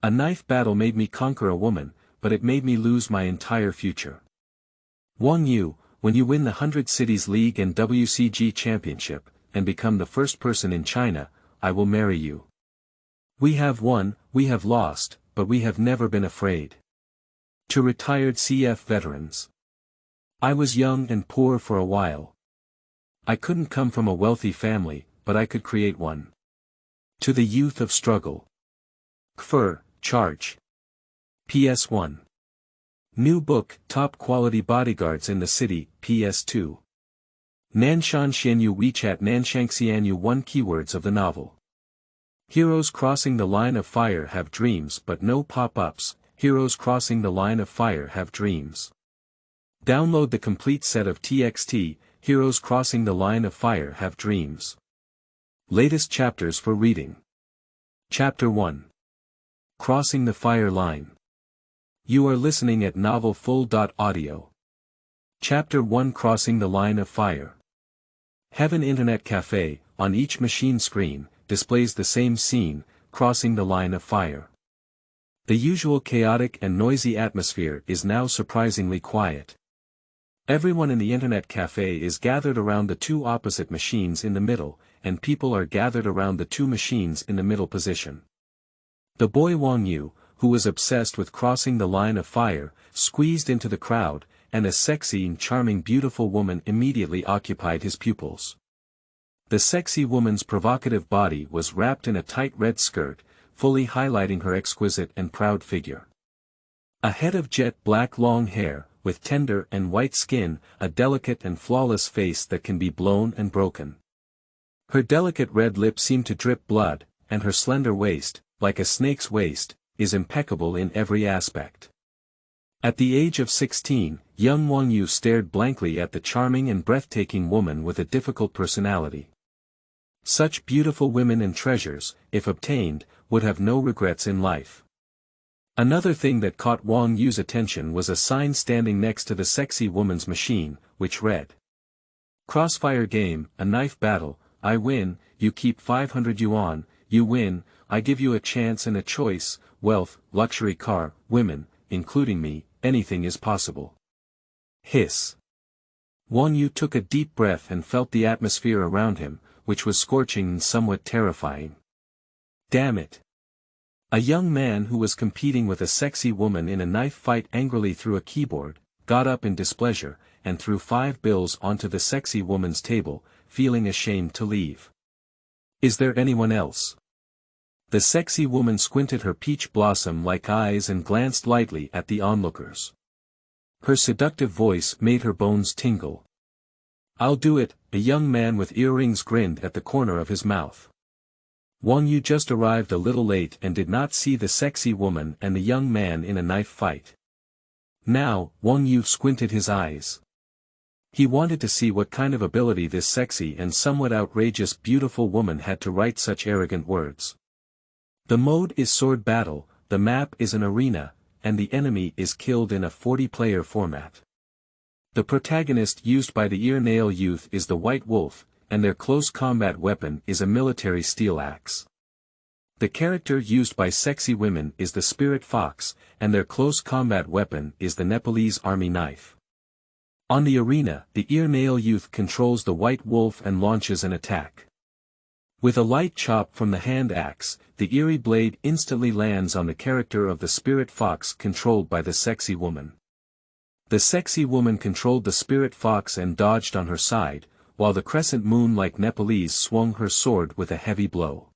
A knife battle made me conquer a woman, but it made me lose my entire future. Wang Yue, when you win the 100 Cities League and WCG Championship, and become the first person in China, I will marry you. We have won, we have lost, but we have never been afraid. To retired CF veterans. I was young and poor for a while. I couldn't come from a wealthy family, but I could create one. To the youth of struggle. Cfer, charge. PS1. New book, Top Quality Bodyguards in the City, PS2. Nanshan Xianyu WeChat Nanshan Xianyu 1 Keywords of the novel. Heroes crossing the line of fire have dreams but no pop-ups, heroes crossing the line of fire have dreams. Download the complete set of TXT, Heroes Crossing the Line of Fire Have Dreams. Latest chapters for reading. Chapter 1. Crossing the Fire Line. You are listening at Novel Full.audio. Chapter 1 Crossing the Line of Fire. Heaven Internet Cafe, on each machine screen, displays the same scene, crossing the line of fire. The usual chaotic and noisy atmosphere is now surprisingly quiet. Everyone in the Internet Cafe is gathered around the two opposite machines in the middle, and people are gathered around the two machines in the middle position. The boy Wang Yue, who was obsessed with crossing the line of fire, squeezed into the crowd, and a sexy and charming beautiful woman immediately occupied his pupils. The sexy woman's provocative body was wrapped in a tight red skirt, fully highlighting her exquisite and proud figure. A head of jet black long hair, with tender and white skin, a delicate and flawless face that can be blown and broken. Her delicate red lips seem to drip blood, and her slender waist, like a snake's waist, is impeccable in every aspect. At the age of 16, young Wang Yue stared blankly at the charming and breathtaking woman with a difficult personality. Such beautiful women and treasures, if obtained, would have no regrets in life. Another thing that caught Wang Yue's attention was a sign standing next to the sexy woman's machine, which read: Crossfire game, a knife battle, I win, you keep 500 yuan, you win, I give you a chance and a choice, wealth, luxury car, women, including me, anything is possible. Hiss. Wang Yue took a deep breath and felt the atmosphere around him, which was scorching and somewhat terrifying. Damn it. A young man who was competing with a sexy woman in a knife fight angrily threw a keyboard, got up in displeasure, and threw 5 bills onto the sexy woman's table, feeling ashamed to leave. Is there anyone else? The sexy woman squinted her peach blossom-like eyes and glanced lightly at the onlookers. Her seductive voice made her bones tingle. I'll do it, a young man with earrings grinned at the corner of his mouth. Wang Yue just arrived a little late and did not see the sexy woman and the young man in a knife fight. Now, Wang Yue squinted his eyes. He wanted to see what kind of ability this sexy and somewhat outrageous beautiful woman had to write such arrogant words. The mode is sword battle, the map is an arena, and the enemy is killed in a 40-player format. The protagonist used by the Ear Nail youth is the White Wolf, and their close combat weapon is a military steel axe. The character used by sexy women is the Spirit Fox, and their close combat weapon is the Nepalese army knife. On the arena, the Ear Nail youth controls the White Wolf and launches an attack. With a light chop from the hand axe, the eerie blade instantly lands on the character of the Spirit Fox controlled by the sexy woman. The sexy woman controlled the Spirit Fox and dodged on her side, while the crescent moon-like Nepalese swung her sword with a heavy blow.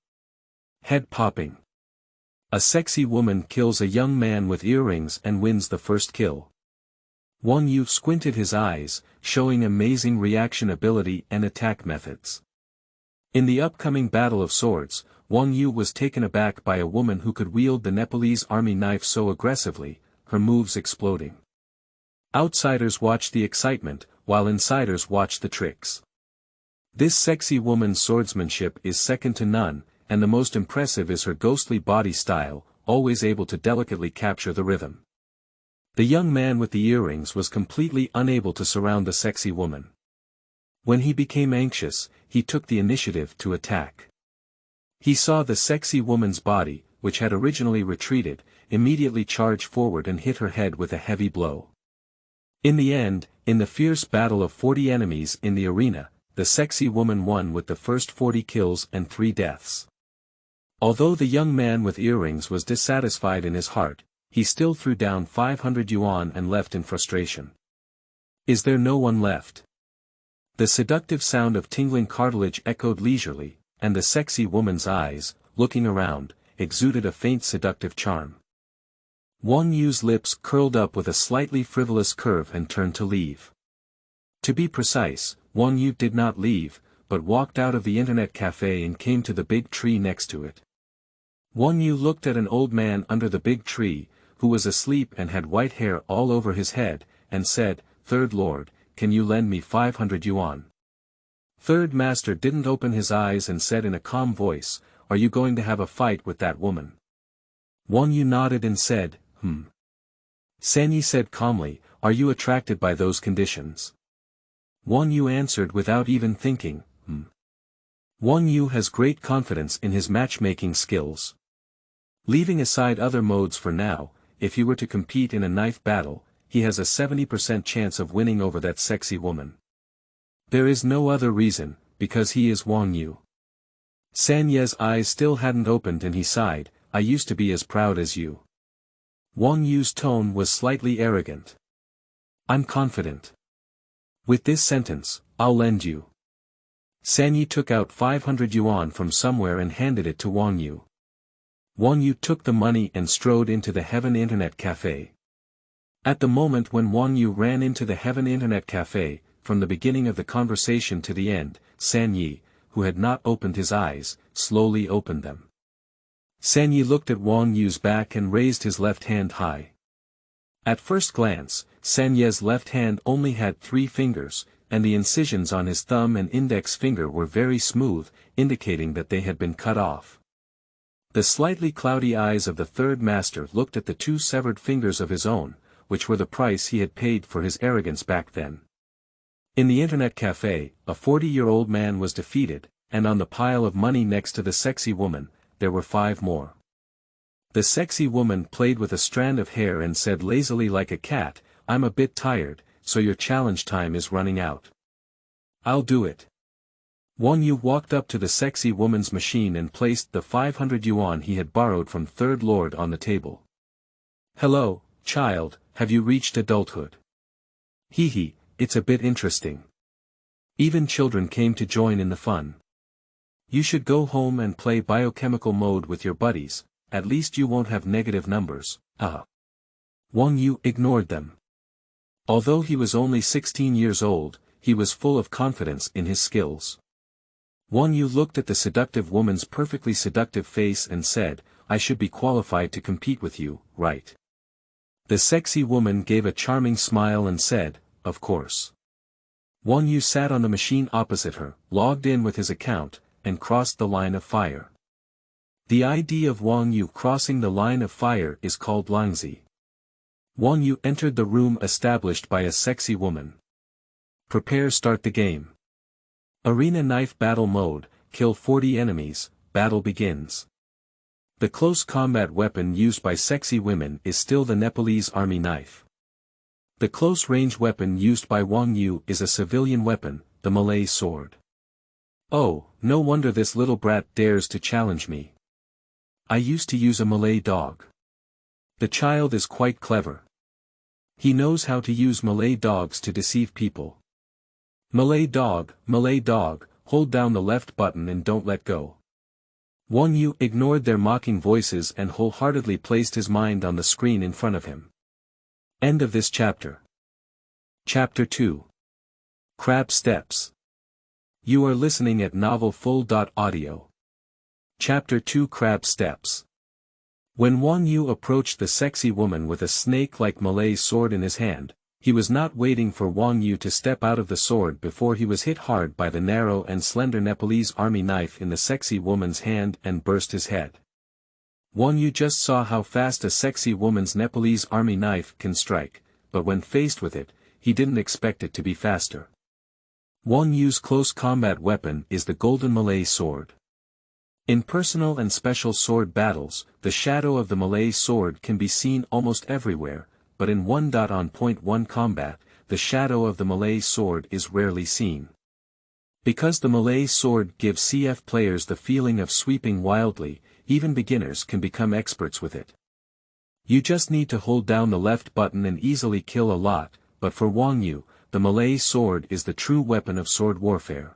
Head popping. A sexy woman kills a young man with earrings and wins the first kill. Wang Yue squinted his eyes, showing amazing reaction ability and attack methods. In the upcoming Battle of Swords, Wang Yue was taken aback by a woman who could wield the Nepalese army knife so aggressively, her moves exploding. Outsiders watched the excitement, while insiders watched the tricks. This sexy woman's swordsmanship is second to none, and the most impressive is her ghostly body style, always able to delicately capture the rhythm. The young man with the earrings was completely unable to surround the sexy woman. When he became anxious, he took the initiative to attack. He saw the sexy woman's body, which had originally retreated, immediately charged forward and hit her head with a heavy blow. In the end, in the fierce battle of 40 enemies in the arena, the sexy woman won with the first 40 kills and 3 deaths. Although the young man with earrings was dissatisfied in his heart, he still threw down 500 yuan and left in frustration. Is there no one left? The seductive sound of tingling cartilage echoed leisurely, and the sexy woman's eyes, looking around, exuded a faint seductive charm. Wang Yue's lips curled up with a slightly frivolous curve and turned to leave. To be precise, Wang Yue did not leave, but walked out of the internet cafe and came to the big tree next to it. Wang Yue looked at an old man under the big tree, who was asleep and had white hair all over his head, and said, "Third Lord, can you lend me 500 yuan?" Third Master didn't open his eyes and said in a calm voice, "Are you going to have a fight with that woman?" Wang Yue nodded and said, Xianyu said calmly, "Are you attracted by those conditions?" Wang Yue answered without even thinking, Wang Yue has great confidence in his matchmaking skills. Leaving aside other modes for now, if he were to compete in a knife battle, he has a 70% chance of winning over that sexy woman. There is no other reason, because he is Wang Yue. Sanye's eyes still hadn't opened and he sighed, "I used to be as proud as you." Wang Yue's tone was slightly arrogant. "I'm confident. With this sentence, I'll lend you." Sanyi took out 500 yuan from somewhere and handed it to Wang Yue. Wang Yue took the money and strode into the Heaven Internet Cafe. At the moment when Wang Yue ran into the Heaven Internet Cafe, from the beginning of the conversation to the end, Sanyi, who had not opened his eyes, slowly opened them. Sanyi looked at Wang Yue's back and raised his left hand high. At first glance, Sanye's left hand only had 3 fingers, and the incisions on his thumb and index finger were very smooth, indicating that they had been cut off. The slightly cloudy eyes of the third master looked at the 2 severed fingers of his own, which were the price he had paid for his arrogance back then. In the internet cafe, a 40-year-old man was defeated, and on the pile of money next to the sexy woman, there were 5 more. The sexy woman played with a strand of hair and said lazily like a cat, "I'm a bit tired, so your challenge time is running out." "I'll do it." Wang Yue walked up to the sexy woman's machine and placed the 500 yuan he had borrowed from Third Lord on the table. "Hello, child, have you reached adulthood?" "Hee, it's a bit interesting. Even children came to join in the fun. You should go home and play biochemical mode with your buddies, at least you won't have negative numbers." Wang Yue ignored them. Although he was only 16 years old, he was full of confidence in his skills. Wang Yue looked at the seductive woman's perfectly seductive face and said, "I should be qualified to compete with you, right?" The sexy woman gave a charming smile and said, "Of course." Wang Yue sat on the machine opposite her, logged in with his account, and crossed the line of fire. The idea of Wang Yue crossing the line of fire is called Langzi. Wang Yue entered the room established by a sexy woman. "Prepare, start the game. Arena knife battle mode, kill 40 enemies, battle begins." The close combat weapon used by sexy women is still the Nepalese army knife. The close range weapon used by Wang Yue is a civilian weapon, the Malay sword. "Oh, no wonder this little brat dares to challenge me. I used to use a Malay dog. The child is quite clever. He knows how to use Malay dogs to deceive people. Malay dog, hold down the left button and don't let go." Wang Yue ignored their mocking voices and wholeheartedly placed his mind on the screen in front of him. End of this chapter. Chapter 2. Crab Steps. You are listening at novelfull.audio. Chapter 2 Crab Steps. When Wang Yue approached the sexy woman with a snake-like Malay sword in his hand, he was not waiting for Wang Yue to step out of the sword before he was hit hard by the narrow and slender Nepalese army knife in the sexy woman's hand and burst his head. Wang Yue just saw how fast a sexy woman's Nepalese army knife can strike, but when faced with it, he didn't expect it to be faster. Wang Yue's close combat weapon is the Golden Malay Sword. In personal and special sword battles, the shadow of the Malay sword can be seen almost everywhere, but in 1.1 combat, the shadow of the Malay sword is rarely seen. Because the Malay sword gives CF players the feeling of sweeping wildly, even beginners can become experts with it. You just need to hold down the left button and easily kill a lot, but for Wang Yue, the Malay sword is the true weapon of sword warfare.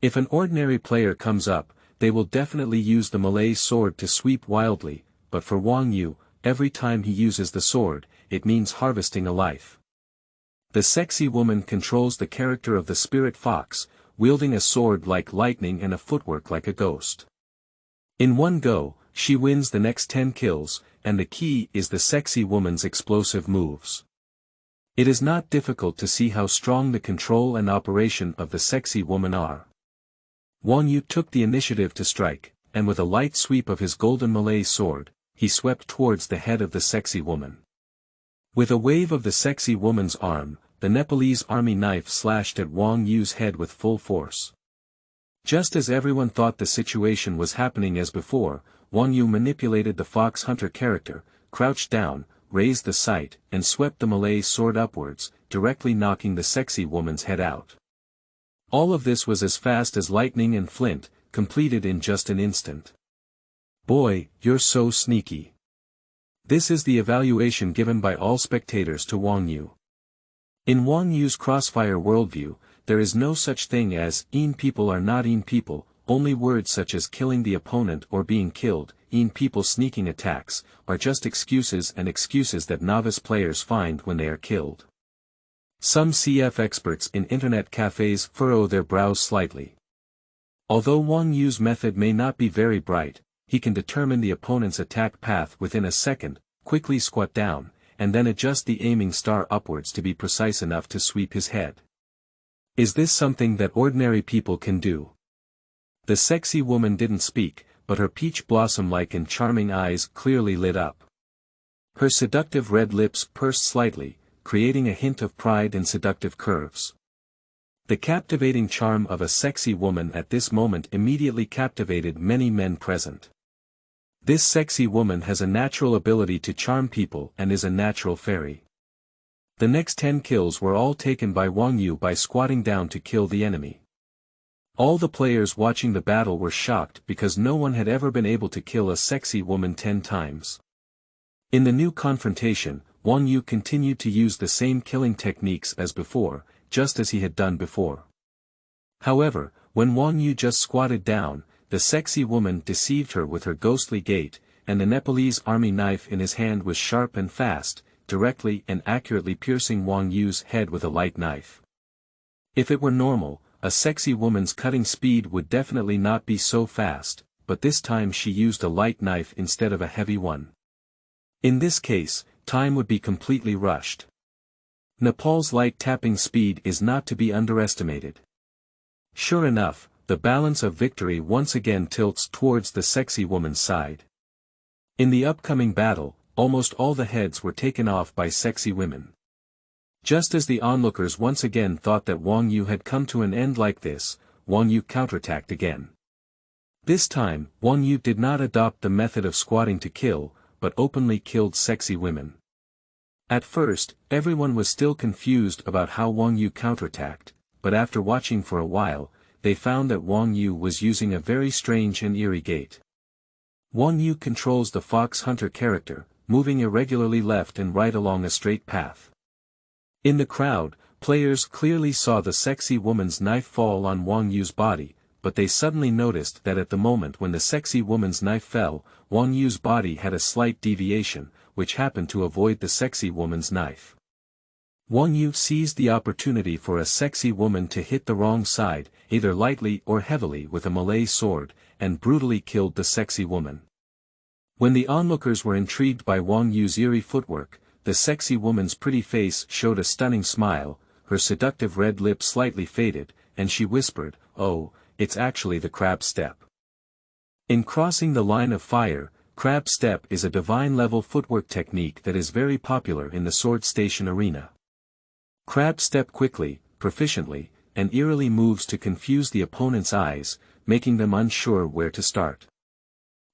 If an ordinary player comes up, they will definitely use the Malay sword to sweep wildly, but for Wang Yue, every time he uses the sword, it means harvesting a life. The sexy woman controls the character of the spirit fox, wielding a sword like lightning and a footwork like a ghost. In one go, she wins the next 10 kills, and the key is the sexy woman's explosive moves. It is not difficult to see how strong the control and operation of the sexy woman are. Wang Yue took the initiative to strike, and with a light sweep of his golden Malay sword, he swept towards the head of the sexy woman. With a wave of the sexy woman's arm, the Nepalese army knife slashed at Wang Yue's head with full force. Just as everyone thought the situation was happening as before, Wang Yue manipulated the fox hunter character, crouched down, raised the sight, and swept the Malay sword upwards, directly knocking the sexy woman's head out. All of this was as fast as lightning and flint, completed in just an instant. Boy, you're so sneaky. This is the evaluation given by all spectators to Wang Yue. In Wang Yue's crossfire worldview, there is no such thing as "een people are not een people," only words such as killing the opponent or being killed, "een people sneaking attacks," are just excuses and excuses that novice players find when they are killed. Some CF experts in internet cafes furrow their brows slightly. Although Wang Yue's method may not be very bright, he can determine the opponent's attack path within a second, quickly squat down, and then adjust the aiming star upwards to be precise enough to sweep his head. Is this something that ordinary people can do? The sexy woman didn't speak, but her peach blossom-like and charming eyes clearly lit up. Her seductive red lips pursed slightly, creating a hint of pride and seductive curves. The captivating charm of a sexy woman at this moment immediately captivated many men present. This sexy woman has a natural ability to charm people and is a natural fairy. The next 10 kills were all taken by Wang Yue by squatting down to kill the enemy. All the players watching the battle were shocked because no one had ever been able to kill a sexy woman 10 times. In the new confrontation, Wang Yue continued to use the same killing techniques as before, just as he had done before. However, when Wang Yue just squatted down, the sexy woman deceived her with her ghostly gait, and the Nepalese army knife in his hand was sharp and fast, directly and accurately piercing Wang Yue's head with a light knife. If it were normal, a sexy woman's cutting speed would definitely not be so fast, but this time she used a light knife instead of a heavy one. In this case, time would be completely rushed. Nepal's light tapping speed is not to be underestimated. Sure enough, the balance of victory once again tilts towards the sexy woman's side. In the upcoming battle, almost all the heads were taken off by sexy women. Just as the onlookers once again thought that Wang Yue had come to an end like this, Wang Yue counterattacked again. This time, Wang Yue did not adopt the method of squatting to kill, but openly killed sexy women. At first, everyone was still confused about how Wang Yue counterattacked, but after watching for a while, they found that Wang Yue was using a very strange and eerie gait. Wang Yue controls the fox hunter character, moving irregularly left and right along a straight path. In the crowd, players clearly saw the sexy woman's knife fall on Wang Yue's body, but they suddenly noticed that at the moment when the sexy woman's knife fell, Wang Yue's body had a slight deviation, which happened to avoid the sexy woman's knife. Wang Yue seized the opportunity for a sexy woman to hit the wrong side, either lightly or heavily with a Malay sword, and brutally killed the sexy woman. When the onlookers were intrigued by Wang Yue's eerie footwork, the sexy woman's pretty face showed a stunning smile, her seductive red lips slightly faded, and she whispered, "Oh, it's actually the crab step." In crossing the line of fire, crab step is a divine-level footwork technique that is very popular in the sword station arena. Crab step quickly, proficiently, and eerily moves to confuse the opponent's eyes, making them unsure where to start.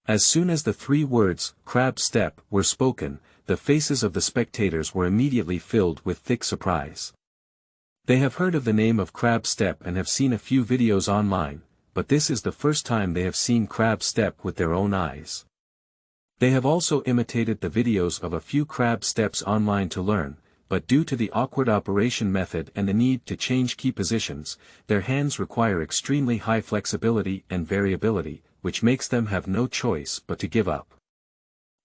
As soon as the 3 words, crab step, were spoken, the faces of the spectators were immediately filled with thick surprise. They have heard of the name of crab step and have seen a few videos online, but this is the first time they have seen crab step with their own eyes. They have also imitated the videos of a few crab steps online to learn, but due to the awkward operation method and the need to change key positions, their hands require extremely high flexibility and variability, which makes them have no choice but to give up.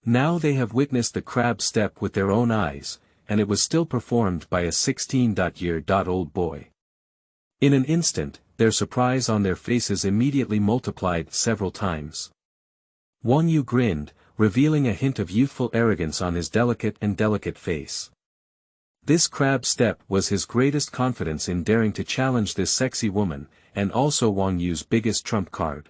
Now they have witnessed the crab step with their own eyes, and it was still performed by a 16-year-old boy. In an instant, their surprise on their faces immediately multiplied several times. Wang Yue grinned, revealing a hint of youthful arrogance on his delicate face. This crab step was his greatest confidence in daring to challenge this sexy woman, and also Wang Yue's biggest trump card.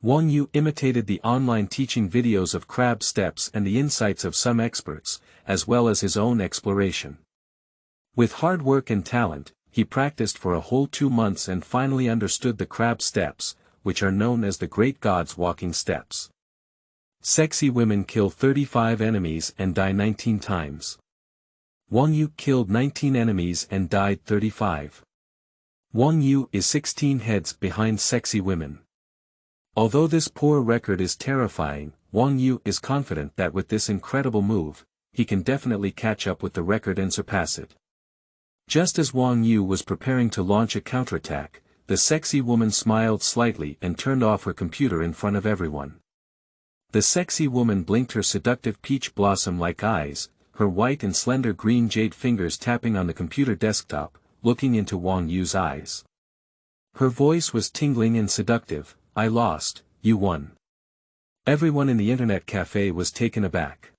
Wang Yue imitated the online teaching videos of crab steps and the insights of some experts, as well as his own exploration. With hard work and talent, he practiced for a whole 2 months and finally understood the crab steps, which are known as the great god's walking steps. Sexy women kill 35 enemies and die 19 times. Wang Yue killed 19 enemies and died 35. Wang Yue is 16 heads behind sexy women. Although this poor record is terrifying, Wang Yue is confident that with this incredible move, he can definitely catch up with the record and surpass it. Just as Wang Yue was preparing to launch a counterattack, the sexy woman smiled slightly and turned off her computer in front of everyone. The sexy woman blinked her seductive peach blossom-like eyes, her white and slender green jade fingers tapping on the computer desktop, looking into Wang Yue's eyes. Her voice was tingling and seductive. "I lost, you won." Everyone in the internet cafe was taken aback.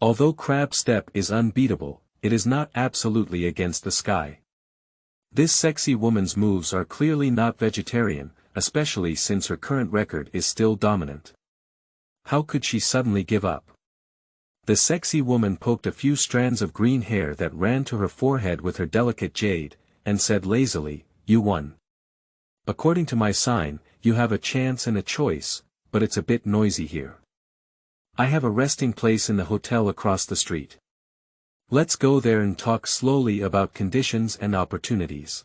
Although crab step is unbeatable, it is not absolutely against the sky. This sexy woman's moves are clearly not vegetarian, especially since her current record is still dominant. How could she suddenly give up? The sexy woman poked a few strands of green hair that ran to her forehead with her delicate jade, and said lazily, "You won. According to my sign, you have a chance and a choice, but it's a bit noisy here. I have a resting place in the hotel across the street. Let's go there and talk slowly about conditions and opportunities."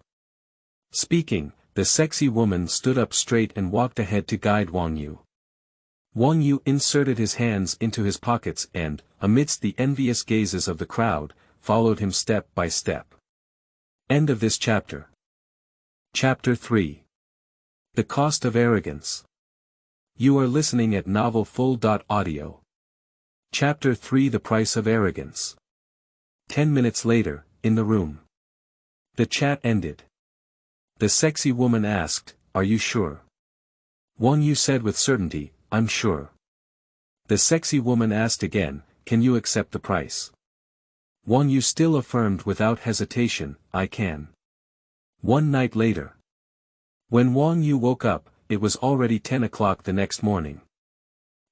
Speaking, the sexy woman stood up straight and walked ahead to guide Wang Yue. Wang Yue inserted his hands into his pockets and, amidst the envious gazes of the crowd, followed him step by step. End of this chapter. Chapter 3. The Cost of Arrogance. You are listening at novelfull.audio. Chapter 3. The Price of Arrogance. 10 minutes later, in the room. The chat ended. The sexy woman asked, "Are you sure?" Wang Yue said with certainty, "I'm sure." The sexy woman asked again, "Can you accept the price?" Wang Yue still affirmed without hesitation, "I can." One night later. When Wang Yue woke up, it was already 10 o'clock the next morning.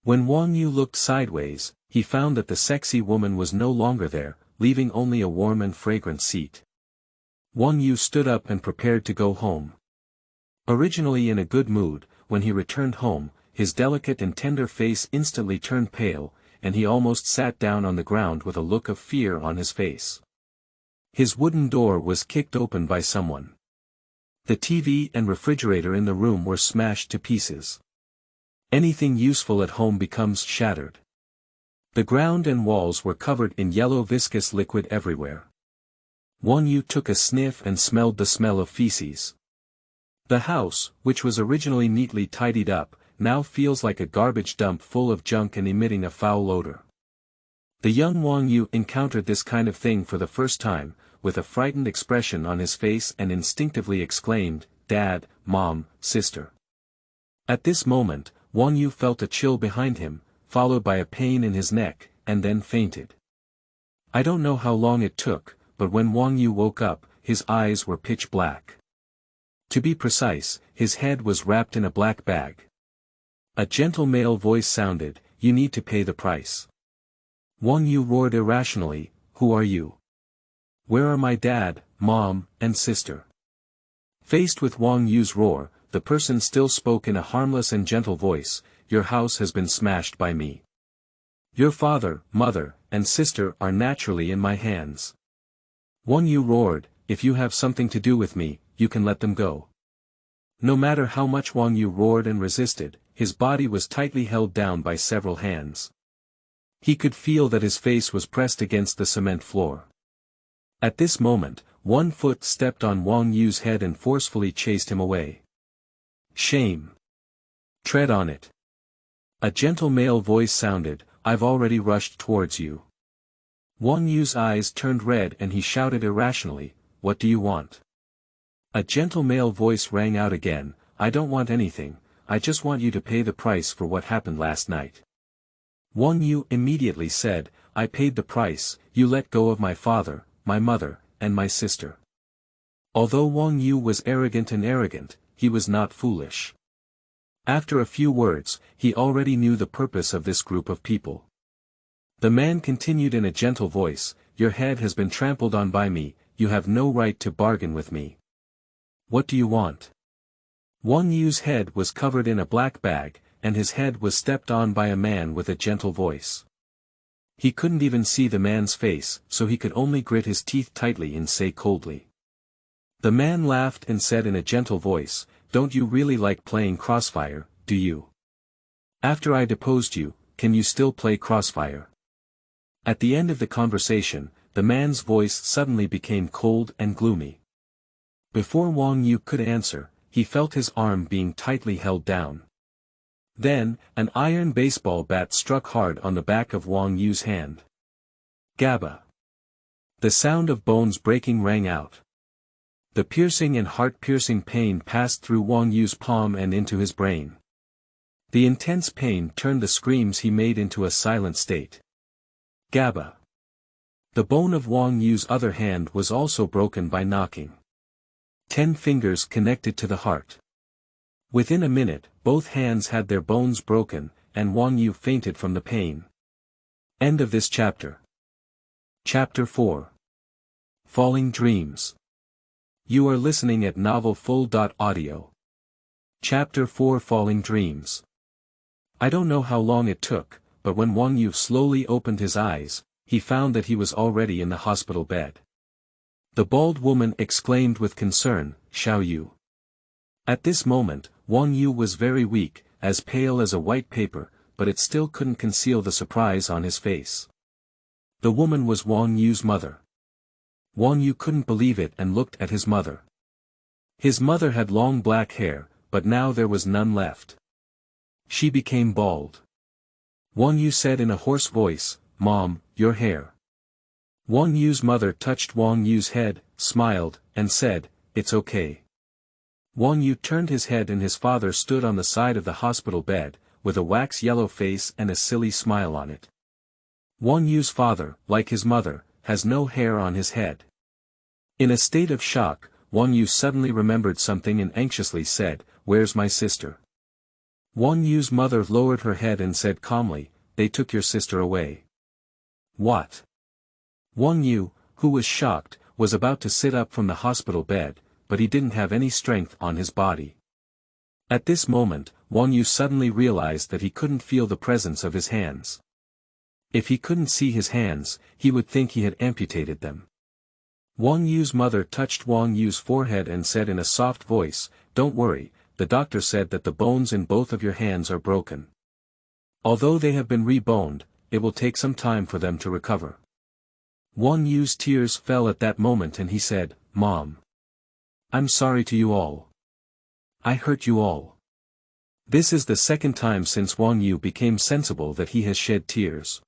When Wang Yue looked sideways, he found that the sexy woman was no longer there, leaving only a warm and fragrant seat. Wang Yue stood up and prepared to go home. Originally in a good mood, when he returned home, his delicate and tender face instantly turned pale, and he almost sat down on the ground with a look of fear on his face. His wooden door was kicked open by someone. The TV and refrigerator in the room were smashed to pieces. Anything useful at home becomes shattered. The ground and walls were covered in yellow viscous liquid everywhere. Wang Yue took a sniff and smelled the smell of feces. The house, which was originally neatly tidied up, now feels like a garbage dump full of junk and emitting a foul odor. The young Wang Yue encountered this kind of thing for the first time, with a frightened expression on his face and instinctively exclaimed, "Dad, Mom, Sister." At this moment, Wang Yue felt a chill behind him, followed by a pain in his neck, and then fainted. I don't know how long it took, but when Wang Yue woke up, his eyes were pitch black. To be precise, his head was wrapped in a black bag. A gentle male voice sounded, "You need to pay the price." Wang Yue roared irrationally, "Who are you? Where are my dad, mom, and sister?" Faced with Wang Yue's roar, the person still spoke in a harmless and gentle voice, "Your house has been smashed by me. Your father, mother, and sister are naturally in my hands." Wang Yue roared, "If you have something to do with me, you can let them go." No matter how much Wang Yue roared and resisted, his body was tightly held down by several hands. He could feel that his face was pressed against the cement floor. At this moment, one foot stepped on Wang Yue's head and forcefully chased him away. "Shame! Tread on it." A gentle male voice sounded, "I've already rushed towards you." Wang Yue's eyes turned red and he shouted irrationally, "What do you want?" A gentle male voice rang out again, "I don't want anything, I just want you to pay the price for what happened last night." Wang Yue immediately said, "I paid the price, you let go of my father, my mother, and my sister." Although Wang Yue was arrogant, he was not foolish. After a few words, he already knew the purpose of this group of people. The man continued in a gentle voice, "Your head has been trampled on by me, you have no right to bargain with me. What do you want?" Wang Yue's head was covered in a black bag, and his head was stepped on by a man with a gentle voice. He couldn't even see the man's face, so he could only grit his teeth tightly and say coldly. The man laughed and said in a gentle voice, "Don't you really like playing Crossfire, do you? After I deposed you, can you still play Crossfire?" At the end of the conversation, the man's voice suddenly became cold and gloomy. Before Wang Yue could answer, he felt his arm being tightly held down. Then, an iron baseball bat struck hard on the back of Wang Yue's hand. Gabba! The sound of bones breaking rang out. The piercing and heart-piercing pain passed through Wang Yue's palm and into his brain. The intense pain turned the screams he made into a silent state. Gabba! The bone of Wang Yue's other hand was also broken by knocking. 10 fingers connected to the heart. Within a minute, both hands had their bones broken, and Wang Yue fainted from the pain. End of this chapter. Chapter 4. Falling Dreams. You are listening at novelfull.audio. Chapter 4 Falling Dreams. I don't know how long it took, but when Wang Yue slowly opened his eyes, he found that he was already in the hospital bed. The bald woman exclaimed with concern, "Xiao Yu." At this moment, Wang Yue was very weak, as pale as a white paper, but it still couldn't conceal the surprise on his face. The woman was Wang Yue's mother. Wang Yue couldn't believe it and looked at his mother. His mother had long black hair, but now there was none left. She became bald. Wang Yue said in a hoarse voice, "Mom, your hair." Wang Yue's mother touched Wang Yue's head, smiled, and said, "It's okay." Wang Yue turned his head and his father stood on the side of the hospital bed, with a wax-yellow face and a silly smile on it. Wang Yue's father, like his mother, has no hair on his head. In a state of shock, Wang Yue suddenly remembered something and anxiously said, "Where's my sister?" Wang Yue's mother lowered her head and said calmly, "They took your sister away." What? Wang Yue, who was shocked, was about to sit up from the hospital bed, but he didn't have any strength on his body. At this moment, Wang Yue suddenly realized that he couldn't feel the presence of his hands. If he couldn't see his hands, he would think he had amputated them. Wang Yue's mother touched Wang Yue's forehead and said in a soft voice, "Don't worry, the doctor said that the bones in both of your hands are broken. Although they have been reboned, it will take some time for them to recover." Wang Yue's tears fell at that moment and he said, "Mom. I'm sorry to you all. I hurt you all." This is the second time since Wang Yue became sensible that he has shed tears.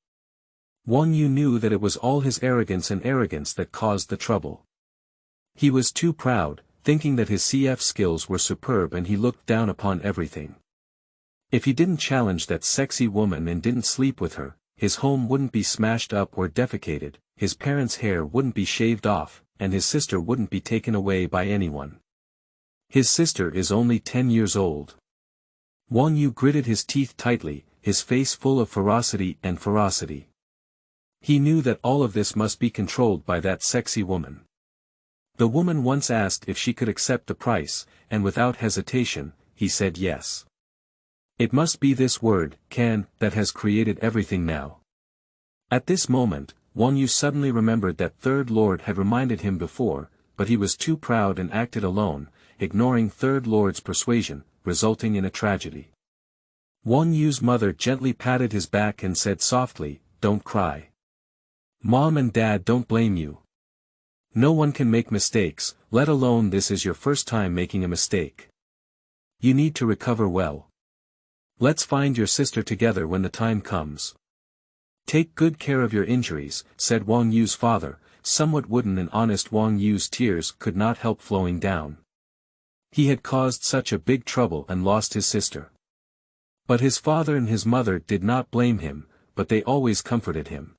Wang Yue knew that it was all his arrogance that caused the trouble. He was too proud, thinking that his CF skills were superb and he looked down upon everything. If he didn't challenge that sexy woman and didn't sleep with her, his home wouldn't be smashed up or defecated, his parents' hair wouldn't be shaved off, and his sister wouldn't be taken away by anyone. His sister is only 10 years old. Wang Yue gritted his teeth tightly, his face full of ferocity. He knew that all of this must be controlled by that sexy woman. The woman once asked if she could accept the price, and without hesitation, he said yes. It must be this word, can, that has created everything now. At this moment, Wang Yue suddenly remembered that Third Lord had reminded him before, but he was too proud and acted alone, ignoring Third Lord's persuasion, resulting in a tragedy. Wang Yue's mother gently patted his back and said softly, "Don't cry. Mom and Dad don't blame you. No one can make mistakes, let alone this is your first time making a mistake. You need to recover well. Let's find your sister together when the time comes. Take good care of your injuries," said Wang Yue's father, somewhat wooden and honest. Wang Yue's tears could not help flowing down. He had caused such a big trouble and lost his sister. But his father and his mother did not blame him, but they always comforted him.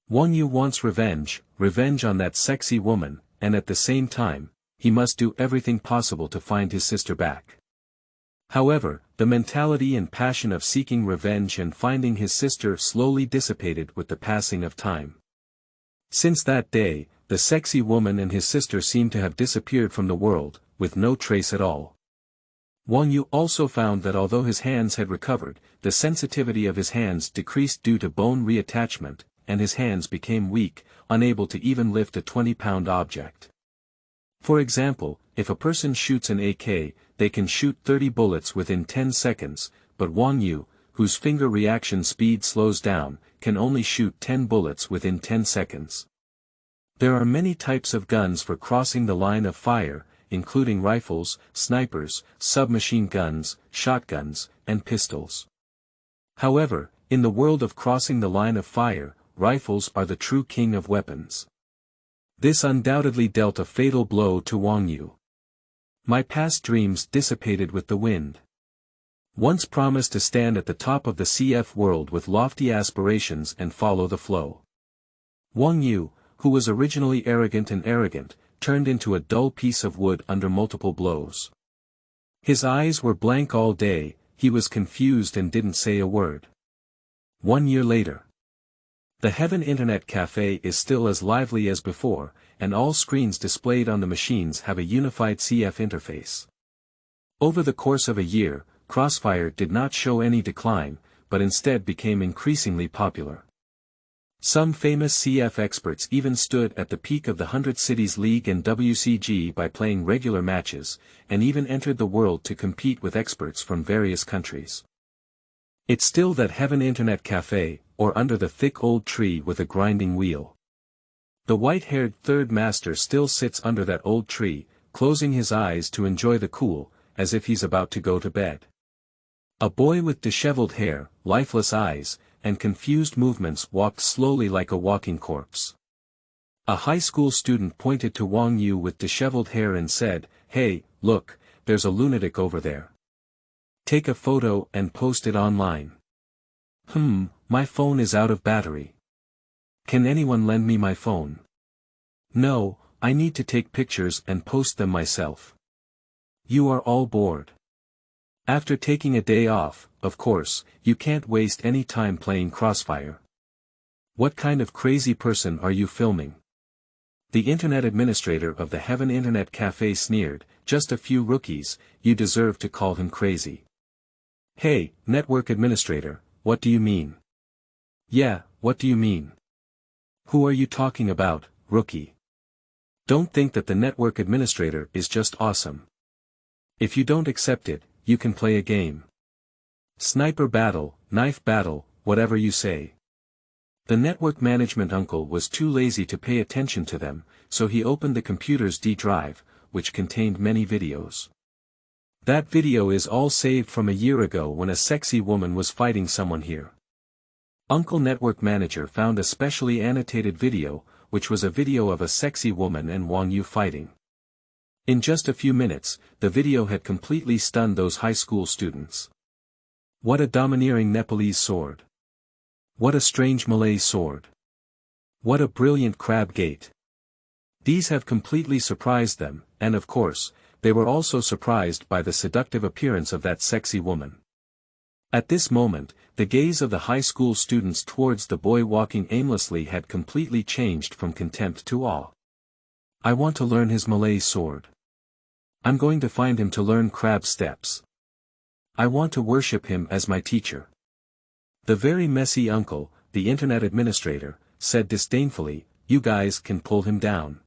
Wang Yue wants revenge on that sexy woman, and at the same time, he must do everything possible to find his sister back. However, the mentality and passion of seeking revenge and finding his sister slowly dissipated with the passing of time. Since that day, the sexy woman and his sister seemed to have disappeared from the world, with no trace at all. Wang Yue also found that although his hands had recovered, the sensitivity of his hands decreased due to bone reattachment, and his hands became weak, unable to even lift a 20-pound object. For example, if a person shoots an AK, they can shoot 30 bullets within 10 seconds, but Wang Yue, whose finger reaction speed slows down, can only shoot 10 bullets within 10 seconds. There are many types of guns for crossing the line of fire, including rifles, snipers, submachine guns, shotguns, and pistols. However, in the world of crossing the line of fire, rifles are the true king of weapons. This undoubtedly dealt a fatal blow to Wang Yue. My past dreams dissipated with the wind. Once promised to stand at the top of the CF world with lofty aspirations and follow the flow. Wang Yue, who was originally arrogant, turned into a dull piece of wood under multiple blows. His eyes were blank all day, he was confused and didn't say a word. 1 year later. The Heaven Internet Cafe is still as lively as before, and all screens displayed on the machines have a unified CF interface. Over the course of a year, Crossfire did not show any decline, but instead became increasingly popular. Some famous CF experts even stood at the peak of the 100 Cities League and WCG by playing regular matches, and even entered the world to compete with experts from various countries. It's still that Heaven Internet Cafe, or under the thick old tree with a grinding wheel. The white-haired third master still sits under that old tree, closing his eyes to enjoy the cool, as if he's about to go to bed. A boy with disheveled hair, lifeless eyes, and confused movements walked slowly like a walking corpse. A high school student pointed to Wang Yue with disheveled hair and said, "Hey, look, there's a lunatic over there. Take a photo and post it online." My phone is out of battery. Can anyone lend me my phone? No, I need to take pictures and post them myself. You are all bored. After taking a day off, of course, you can't waste any time playing Crossfire. What kind of crazy person are you filming? The internet administrator of the Heaven Internet Cafe sneered, "Just a few rookies, you deserve to call him crazy." Hey, network administrator, what do you mean? Yeah, what do you mean? Who are you talking about, rookie? Don't think that the network administrator is just awesome. If you don't accept it, you can play a game. Sniper battle, knife battle, whatever you say. The network management uncle was too lazy to pay attention to them, so he opened the computer's D drive, which contained many videos. That video is all saved from a year ago when a sexy woman was fighting someone here. Uncle Network Manager found a specially annotated video, which was a video of a sexy woman and Wang Yue fighting. In just a few minutes, the video had completely stunned those high school students. What a domineering Nepalese sword. What a strange Malay sword. What a brilliant crab gate. These have completely surprised them, and of course, they were also surprised by the seductive appearance of that sexy woman. At this moment, the gaze of the high school students towards the boy walking aimlessly had completely changed from contempt to awe. I want to learn his Malay sword. I'm going to find him to learn crab steps. I want to worship him as my teacher. The very messy uncle, the internet administrator, said disdainfully, you guys can pull him down.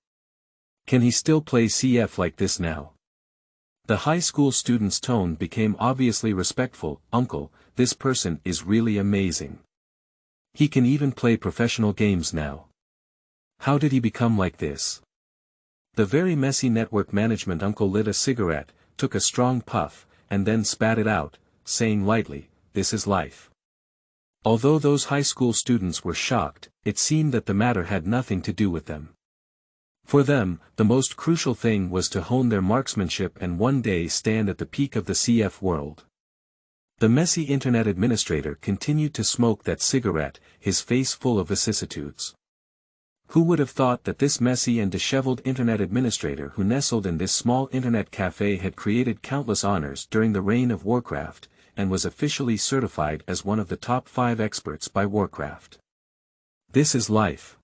Can he still play CF like this now? The high school student's tone became obviously respectful. Uncle, this person is really amazing. He can even play professional games now. How did he become like this? The very messy network management uncle lit a cigarette, took a strong puff, and then spat it out, saying lightly, this is life. Although those high school students were shocked, it seemed that the matter had nothing to do with them. For them, the most crucial thing was to hone their marksmanship and one day stand at the peak of the CF world. The messy internet administrator continued to smoke that cigarette, his face full of vicissitudes. Who would have thought that this messy and disheveled internet administrator who nestled in this small internet cafe had created countless honors during the reign of Warcraft, and was officially certified as one of the top 5 experts by Warcraft. This is life.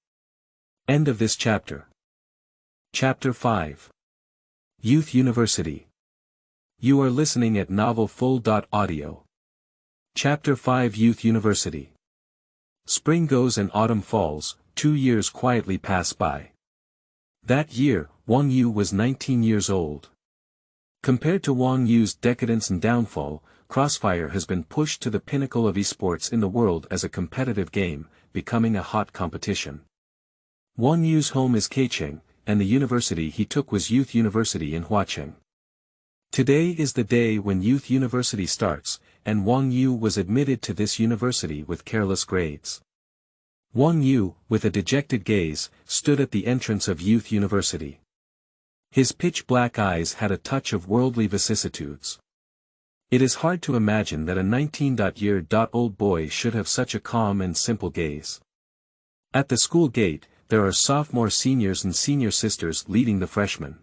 End of this chapter. Chapter 5. Youth University. You are listening at novelfull.audio. Chapter 5 Youth University. Spring goes and autumn falls, 2 years quietly pass by. That year, Wang Yue was 19 years old. Compared to Wang Yue's decadence and downfall, Crossfire has been pushed to the pinnacle of esports in the world as a competitive game, becoming a hot competition. Wang Yue's home is Keicheng, and the university he took was Youth University in Huacheng. Today is the day when Youth University starts, and Wang Yue was admitted to this university with careless grades. Wang Yue, with a dejected gaze, stood at the entrance of Youth University. His pitch-black eyes had a touch of worldly vicissitudes. It is hard to imagine that a 19-year-old boy should have such a calm and simple gaze. At the school gate, there are sophomore seniors and senior sisters leading the freshmen.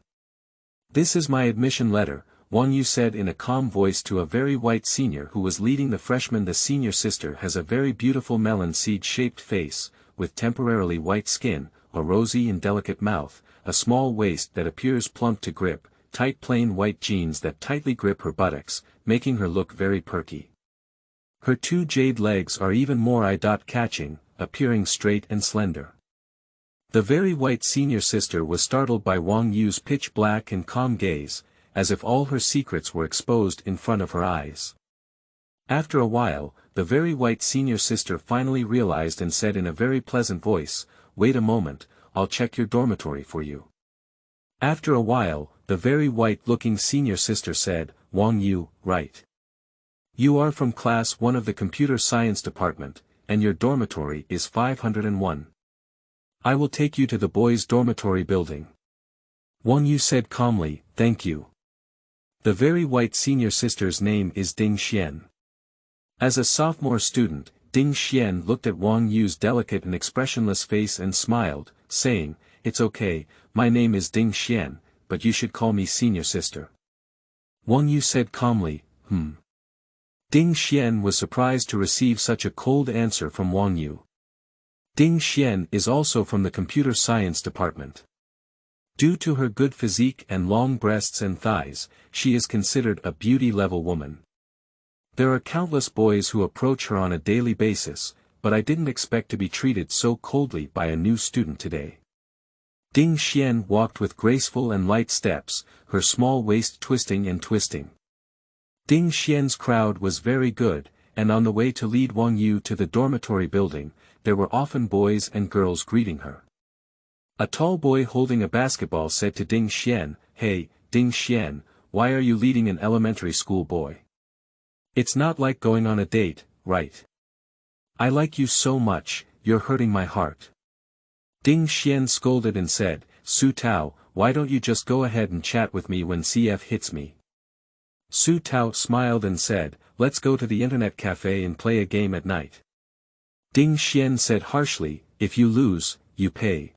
This is my admission letter, Wang Yue said in a calm voice to a very white senior who was leading the freshmen. The senior sister has a very beautiful melon seed-shaped face, with temporarily white skin, a rosy and delicate mouth, a small waist that appears plump to grip, tight plain white jeans that tightly grip her buttocks, making her look very perky. Her 2 jade legs are even more eye-catching, appearing straight and slender. The very white senior sister was startled by Wang Yue's pitch-black and calm gaze, as if all her secrets were exposed in front of her eyes. After a while, the very white senior sister finally realized and said in a very pleasant voice, wait a moment, I'll check your dormitory for you. After a while, the very white-looking senior sister said, Wang Yue, right. You are from class 1 of the computer science department, and your dormitory is 501. I will take you to the boys' dormitory building. Wang Yue said calmly, thank you. The very white senior sister's name is Ding Xian. As a sophomore student, Ding Xian looked at Wang Yue's delicate and expressionless face and smiled, saying, it's okay, my name is Ding Xian, but you should call me senior sister. Wang Yue said calmly, Ding Xian was surprised to receive such a cold answer from Wang Yue. Ding Xian is also from the computer science department. Due to her good physique and long breasts and thighs, she is considered a beauty-level woman. There are countless boys who approach her on a daily basis, but I didn't expect to be treated so coldly by a new student today. Ding Xian walked with graceful and light steps, her small waist twisting and twisting. Ding Xian's crowd was very good, and on the way to lead Wang Yue to the dormitory building, there were often boys and girls greeting her. A tall boy holding a basketball said to Ding Xian, hey, Ding Xian, why are you leading an elementary school boy? It's not like going on a date, right? I like you so much, you're hurting my heart. Ding Xian scolded and said, Su Tao, why don't you just go ahead and chat with me when CF hits me? Su Tao smiled and said, let's go to the internet cafe and play a game at night. Ding Xian said harshly, if you lose, you pay.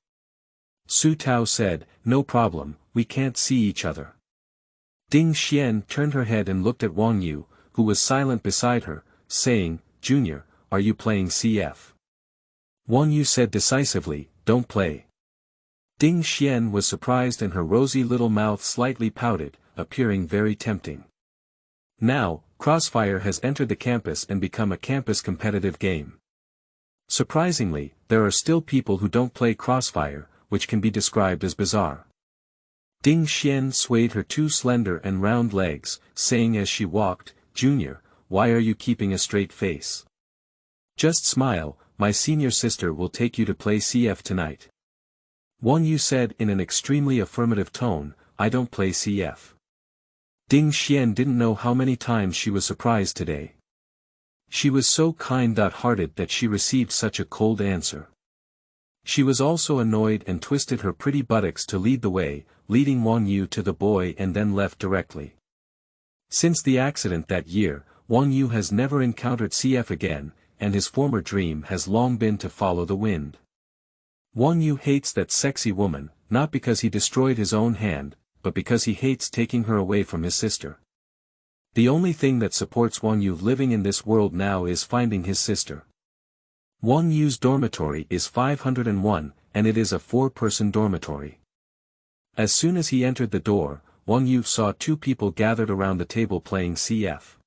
Su Tao said, no problem, we can't see each other. Ding Xian turned her head and looked at Wang Yue, who was silent beside her, saying, Junior, are you playing CF? Wang Yue said decisively, don't play. Ding Xian was surprised and her rosy little mouth slightly pouted, appearing very tempting. Now, Crossfire has entered the campus and become a campus competitive game. Surprisingly, there are still people who don't play Crossfire, which can be described as bizarre. Ding Xian swayed her two slender and round legs, saying as she walked, "Junior, why are you keeping a straight face? Just smile, my senior sister will take you to play CF tonight." Wang Yue said in an extremely affirmative tone, "I don't play CF." Ding Xian didn't know how many times she was surprised today. She was so kind-hearted that she received such a cold answer. She was also annoyed and twisted her pretty buttocks to lead the way, leading Wang Yue to the boy and then left directly. Since the accident that year, Wang Yue has never encountered CF again, and his former dream has long been to follow the wind. Wang Yue hates that sexy woman, not because he destroyed his own hand, but because he hates taking her away from his sister. The only thing that supports Wang Yue living in this world now is finding his sister. Wang Yue's dormitory is 501, and it is a 4-person dormitory. As soon as he entered the door, Wang Yue saw two people gathered around the table playing CF.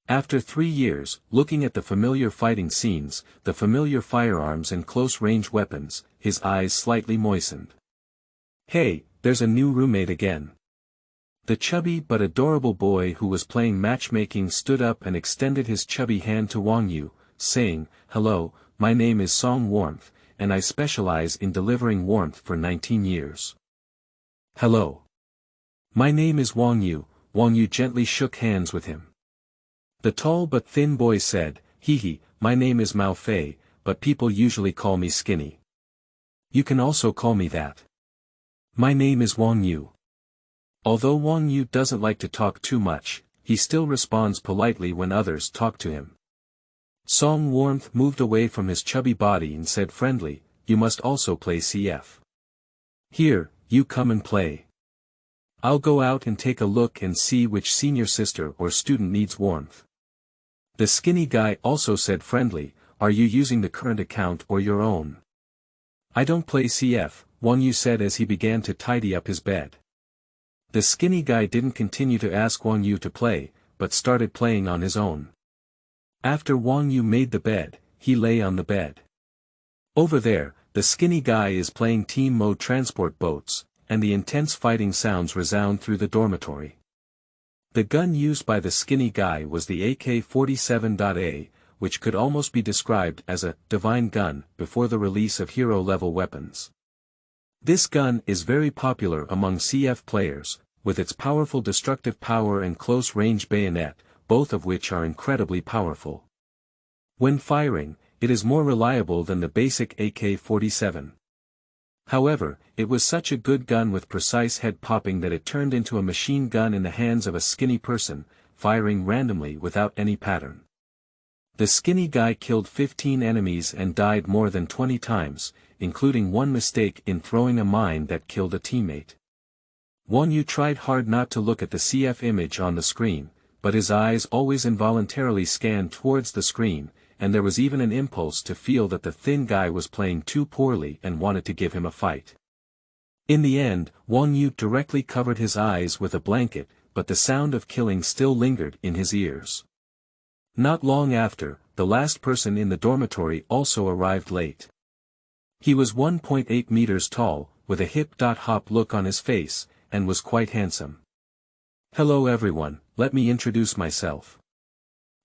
After 3 years, looking at the familiar fighting scenes, the familiar firearms and close-range weapons, his eyes slightly moistened. "Hey, there's a new roommate again." The chubby but adorable boy who was playing matchmaking stood up and extended his chubby hand to Wang Yue, saying, "Hello, my name is Song Warmth, and I specialize in delivering warmth for 19 years. Hello. My name is Wang Yue." Wang Yue gently shook hands with him. The tall but thin boy said, "Hee, my name is Mao Fei, but people usually call me Skinny. You can also call me that. My name is Wang Yue." Although Wang Yue doesn't like to talk too much, he still responds politely when others talk to him. Song Warmth moved away from his chubby body and said friendly, "You must also play CF. Here, you come and play. I'll go out and take a look and see which senior sister or student needs warmth." The skinny guy also said friendly, "Are you using the current account or your own?" "I don't play CF, Wang Yue said as he began to tidy up his bed. The skinny guy didn't continue to ask Wang Yue to play, but started playing on his own. After Wang Yue made the bed, he lay on the bed. Over there, the skinny guy is playing team mode transport boats, and the intense fighting sounds resound through the dormitory. The gun used by the skinny guy was the AK-47A, which could almost be described as a divine gun before the release of hero-level weapons. This gun is very popular among CF players, with its powerful destructive power and close-range bayonet, both of which are incredibly powerful. When firing, it is more reliable than the basic AK-47. However, it was such a good gun with precise head popping that it turned into a machine gun in the hands of a skinny person, firing randomly without any pattern. The skinny guy killed 15 enemies and died more than 20 times, including one mistake in throwing a mine that killed a teammate. Wang Yue tried hard not to look at the CF image on the screen, but his eyes always involuntarily scanned towards the screen, and there was even an impulse to feel that the thin guy was playing too poorly and wanted to give him a fight. In the end, Wang Yue directly covered his eyes with a blanket, but the sound of killing still lingered in his ears. Not long after, the last person in the dormitory also arrived late. He was 1.8 meters tall, with a hip-hop look on his face, and was quite handsome. "Hello everyone, let me introduce myself.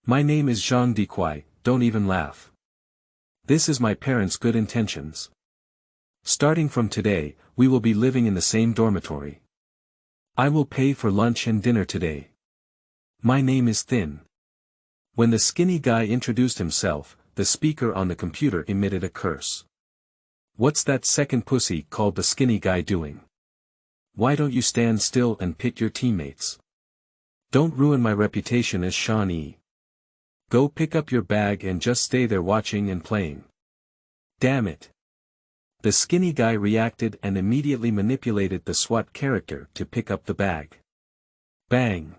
My name is Zhang Dikwai, don't even laugh. This is my parents' good intentions. Starting from today, we will be living in the same dormitory. I will pay for lunch and dinner today. My name is Thin." When the skinny guy introduced himself, the speaker on the computer emitted a curse. "What's that second pussy called the skinny guy doing? Why don't you stand still and pick your teammates? Don't ruin my reputation as Shawnee. Go pick up your bag and just stay there watching and playing. Damn it." The skinny guy reacted and immediately manipulated the SWAT character to pick up the bag. Bang!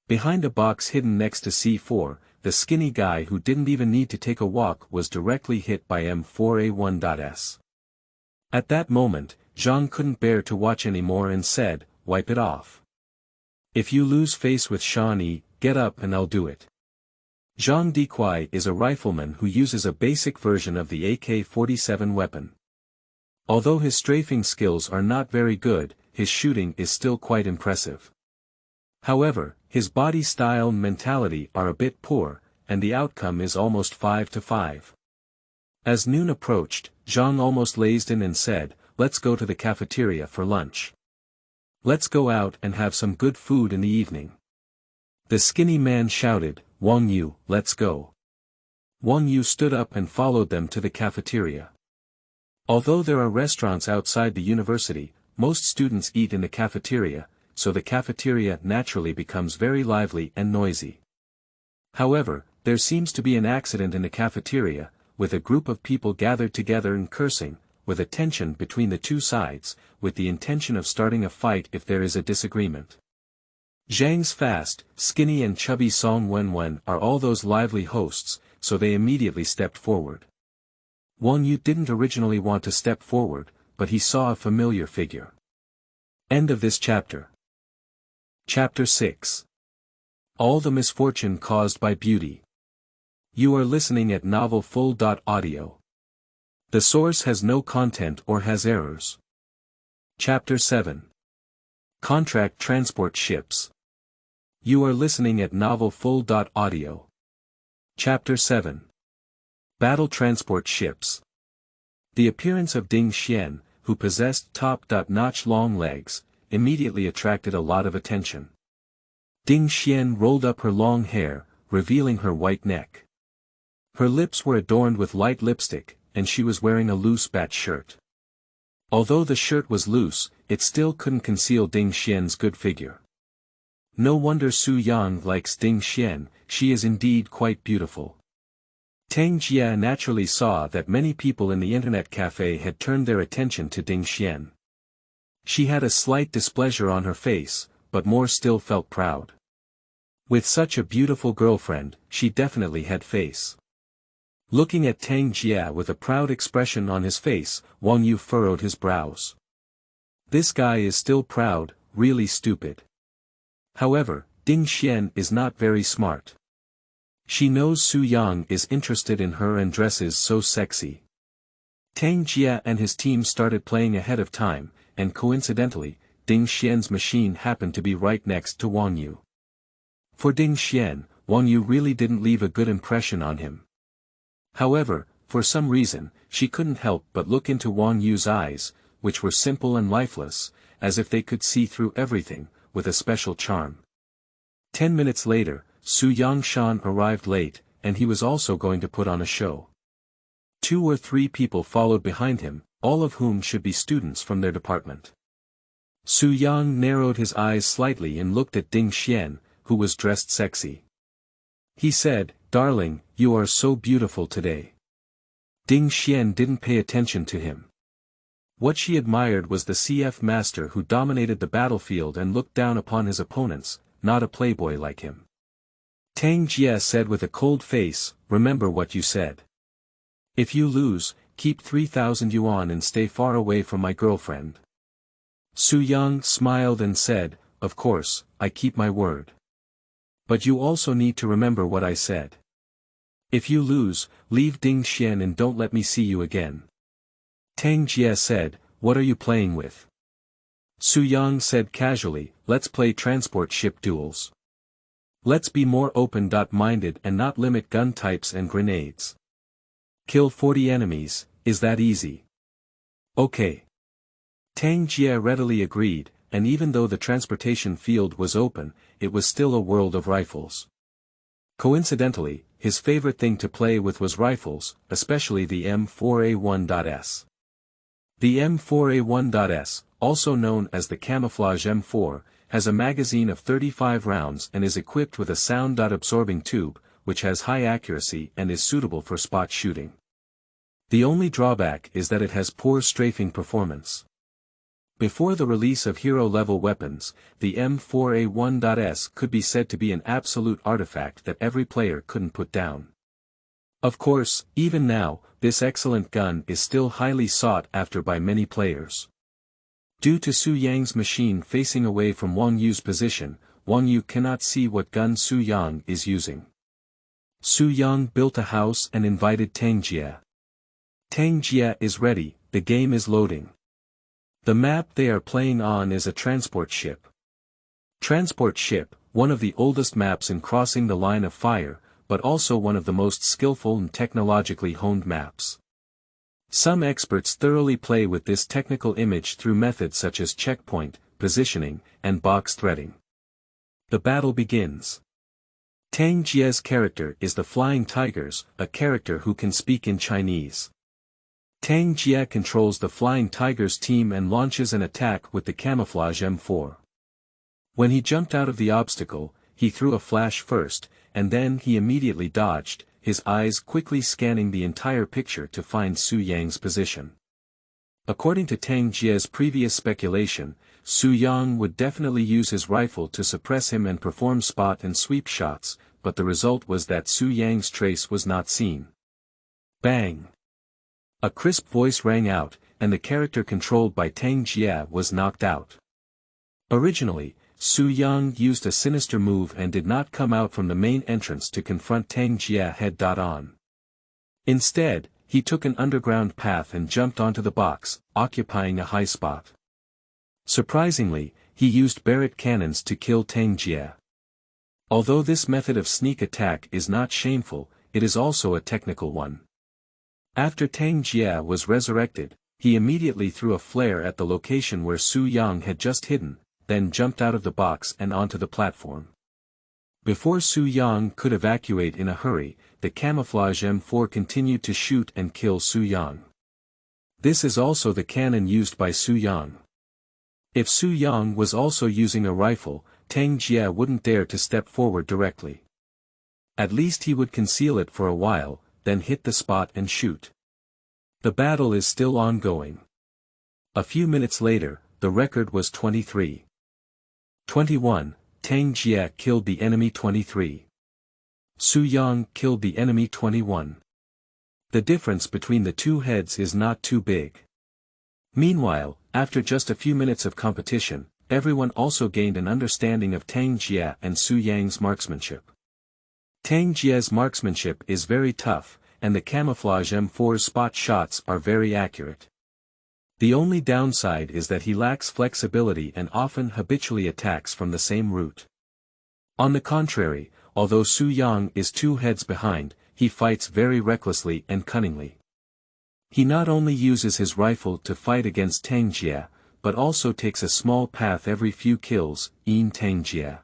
Behind a box hidden next to C4, the skinny guy who didn't even need to take a walk was directly hit by M4A1.S. At that moment, Zhang couldn't bear to watch anymore and said, "Wipe it off. If you lose face with Shawnee, get up and I'll do it." Zhang Dequai is a rifleman who uses a basic version of the AK-47 weapon. Although his strafing skills are not very good, his shooting is still quite impressive. However, his body style and mentality are a bit poor, and the outcome is almost 5-5. As noon approached, Zhang almost lazed in and said, "Let's go to the cafeteria for lunch. Let's go out and have some good food in the evening." The skinny man shouted, "Wang Yue, let's go." Wang Yue stood up and followed them to the cafeteria. Although there are restaurants outside the university, most students eat in the cafeteria, so the cafeteria naturally becomes very lively and noisy. However, there seems to be an accident in the cafeteria, with a group of people gathered together and cursing, with a tension between the two sides, with the intention of starting a fight if there is a disagreement. Zhang's fast, skinny and chubby Song Wenwen are all those lively hosts, so they immediately stepped forward. Wang Yue didn't originally want to step forward, but he saw a familiar figure. End of this chapter. Chapter 6. All the misfortune caused by beauty. You are listening at novelfull.audio. The source has no content or has errors. Chapter 7. Contract transport ships. You are listening at novelfull.audio. Chapter 7. Battle transport ships. The appearance of Ding Xian, who possessed top-notch long legs, immediately attracted a lot of attention. Ding Xian rolled up her long hair, revealing her white neck. Her lips were adorned with light lipstick, and she was wearing a loose bat shirt. Although the shirt was loose, it still couldn't conceal Ding Xian's good figure. No wonder Su Yang likes Ding Xian, she is indeed quite beautiful. Tang Jia naturally saw that many people in the internet cafe had turned their attention to Ding Xian. She had a slight displeasure on her face, but more still felt proud. With such a beautiful girlfriend, she definitely had face. Looking at Tang Jia with a proud expression on his face, Wang Yue furrowed his brows. This guy is still proud, really stupid. However, Ding Xian is not very smart. She knows Su Yang is interested in her and dresses so sexy. Tang Jia and his team started playing ahead of time, and coincidentally, Ding Xian's machine happened to be right next to Wang Yue. For Ding Xian, Wang Yue really didn't leave a good impression on him. However, for some reason, she couldn't help but look into Wang Yue's eyes, which were simple and lifeless, as if they could see through everything, with a special charm. 10 minutes later, Su Yangshan arrived late, and he was also going to put on a show. 2 or 3 people followed behind him, all of whom should be students from their department. Su Yang narrowed his eyes slightly and looked at Ding Xian, who was dressed sexy. He said, "Darling, you are so beautiful today." Ding Xian didn't pay attention to him. What she admired was the CF master who dominated the battlefield and looked down upon his opponents, not a playboy like him. Tang Jia said with a cold face, "Remember what you said. If you lose, keep 3,000 yuan and stay far away from my girlfriend." Su Yang smiled and said, "Of course, I keep my word. But you also need to remember what I said. If you lose, leave Ding Xian and don't let me see you again." Tang Jia said, "What are you playing with?" Su Yang said casually, "Let's play transport ship duels. Let's be more open-minded and not limit gun types and grenades. Kill 40 enemies, is that easy?" "Okay." Tang Jia readily agreed, and even though the transportation field was open, it was still a world of rifles. Coincidentally, his favorite thing to play with was rifles, especially the M4A1.S. The M4A1.S, also known as the camouflage M4, has a magazine of 35 rounds and is equipped with a sound-absorbing tube, which has high accuracy and is suitable for spot shooting. The only drawback is that it has poor strafing performance. Before the release of hero-level weapons, the M4A1.S could be said to be an absolute artifact that every player couldn't put down. Of course, even now, this excellent gun is still highly sought after by many players. Due to Su Yang's machine facing away from Wang Yue's position, Wang Yue cannot see what gun Su Yang is using. Su Yang built a house and invited Tang Jie. Tang Jie is ready, the game is loading. The map they are playing on is a transport ship. Transport ship, one of the oldest maps in crossing the line of fire, but also one of the most skillful and technologically honed maps. Some experts thoroughly play with this technical image through methods such as checkpoint, positioning, and box threading. The battle begins. Tang Jie's character is the Flying Tigers, a character who can speak in Chinese. Tang Jie controls the Flying Tigers team and launches an attack with the camouflage M4. When he jumped out of the obstacle, he threw a flash first, and then he immediately dodged, his eyes quickly scanning the entire picture to find Su Yang's position. According to Tang Jie's previous speculation, Su Yang would definitely use his rifle to suppress him and perform spot and sweep shots, but the result was that Su Yang's trace was not seen. Bang! A crisp voice rang out, and the character controlled by Tang Jie was knocked out. Originally, Su Yang used a sinister move and did not come out from the main entrance to confront Tang Jie head-on. Instead, he took an underground path and jumped onto the box, occupying a high spot. Surprisingly, he used Barrett cannons to kill Tang Jie. Although this method of sneak attack is not shameful, it is also a technical one. After Tang Jie was resurrected, he immediately threw a flare at the location where Su Yang had just hidden, then jumped out of the box and onto the platform. Before Su Yang could evacuate in a hurry, the camouflage M4 continued to shoot and kill Su Yang. This is also the cannon used by Su Yang. If Su Yang was also using a rifle, Tang Jie wouldn't dare to step forward directly. At least he would conceal it for a while, then hit the spot and shoot. The battle is still ongoing. A few minutes later, the record was 23. 21, Tang Jie killed the enemy 23. Su Yang killed the enemy 21. The difference between the two heads is not too big. Meanwhile, after just a few minutes of competition, everyone also gained an understanding of Tang Jie and Su Yang's marksmanship. Tang Jie's marksmanship is very tough, and the camouflage M4's spot shots are very accurate. The only downside is that he lacks flexibility and often habitually attacks from the same route. On the contrary, although Su Yang is 2 heads behind, he fights very recklessly and cunningly. He not only uses his rifle to fight against Tang Jie, but also takes a small path every few kills, in Tang Jie.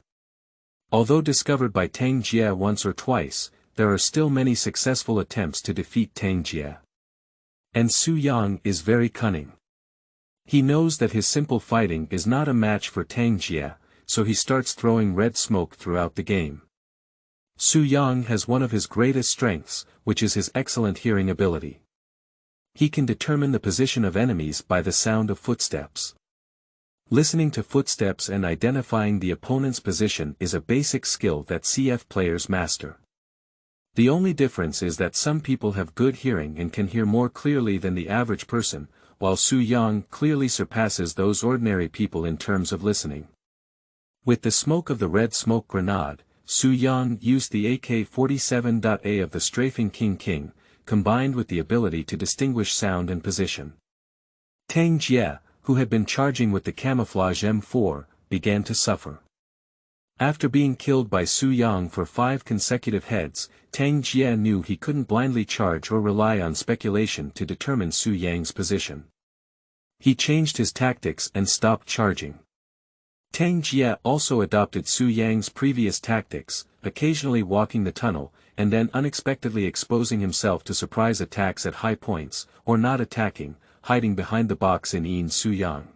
Although discovered by Tang Jie once or twice, there are still many successful attempts to defeat Tang Jie. And Su Yang is very cunning. He knows that his simple fighting is not a match for Tang Jie, so he starts throwing red smoke throughout the game. Su Yang has one of his greatest strengths, which is his excellent hearing ability. He can determine the position of enemies by the sound of footsteps. Listening to footsteps and identifying the opponent's position is a basic skill that CF players master. The only difference is that some people have good hearing and can hear more clearly than the average person, while Su Yang clearly surpasses those ordinary people in terms of listening. With the smoke of the red smoke grenade, Su Yang used the AK-47A of the strafing King, combined with the ability to distinguish sound and position. Tang Jie, who had been charging with the camouflage M4, began to suffer. After being killed by Su Yang for 5 consecutive heads, Tang Jie knew he couldn't blindly charge or rely on speculation to determine Su Yang's position. He changed his tactics and stopped charging. Tang Jie also adopted Su Yang's previous tactics, occasionally walking the tunnel, and then unexpectedly exposing himself to surprise attacks at high points, or not attacking, hiding behind the box in Su Yang.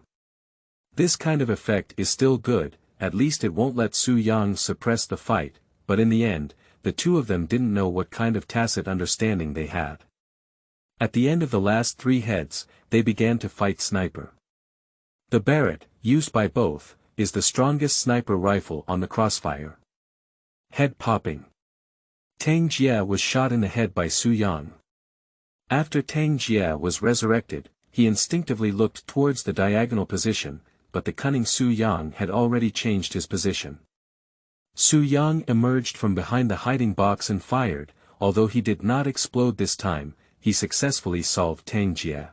This kind of effect is still good, at least it won't let Su Yang suppress the fight, but in the end, the two of them didn't know what kind of tacit understanding they had. At the end of the last 3 heads, they began to fight sniper. The Barrett, used by both, is the strongest sniper rifle on the Crossfire. Head popping. Tang Jie was shot in the head by Su Yang. After Tang Jie was resurrected, he instinctively looked towards the diagonal position, but the cunning Su Yang had already changed his position. Su Yang emerged from behind the hiding box and fired. Although he did not explode this time, he successfully solved Tang Jie.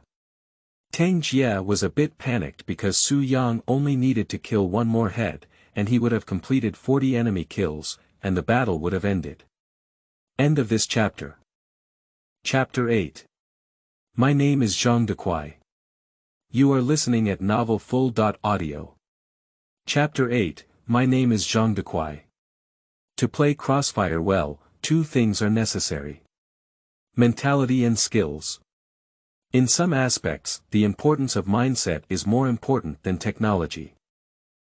Tang Jie was a bit panicked because Su Yang only needed to kill one more head, and he would have completed 40 enemy kills, and the battle would have ended. End of this chapter. Chapter 8. My name is Zhang Dequai. You are listening at novelfull.audio. Chapter 8. My name is Zhang Dequai. To play Crossfire well, two things are necessary: mentality and skills. In some aspects, the importance of mindset is more important than technology.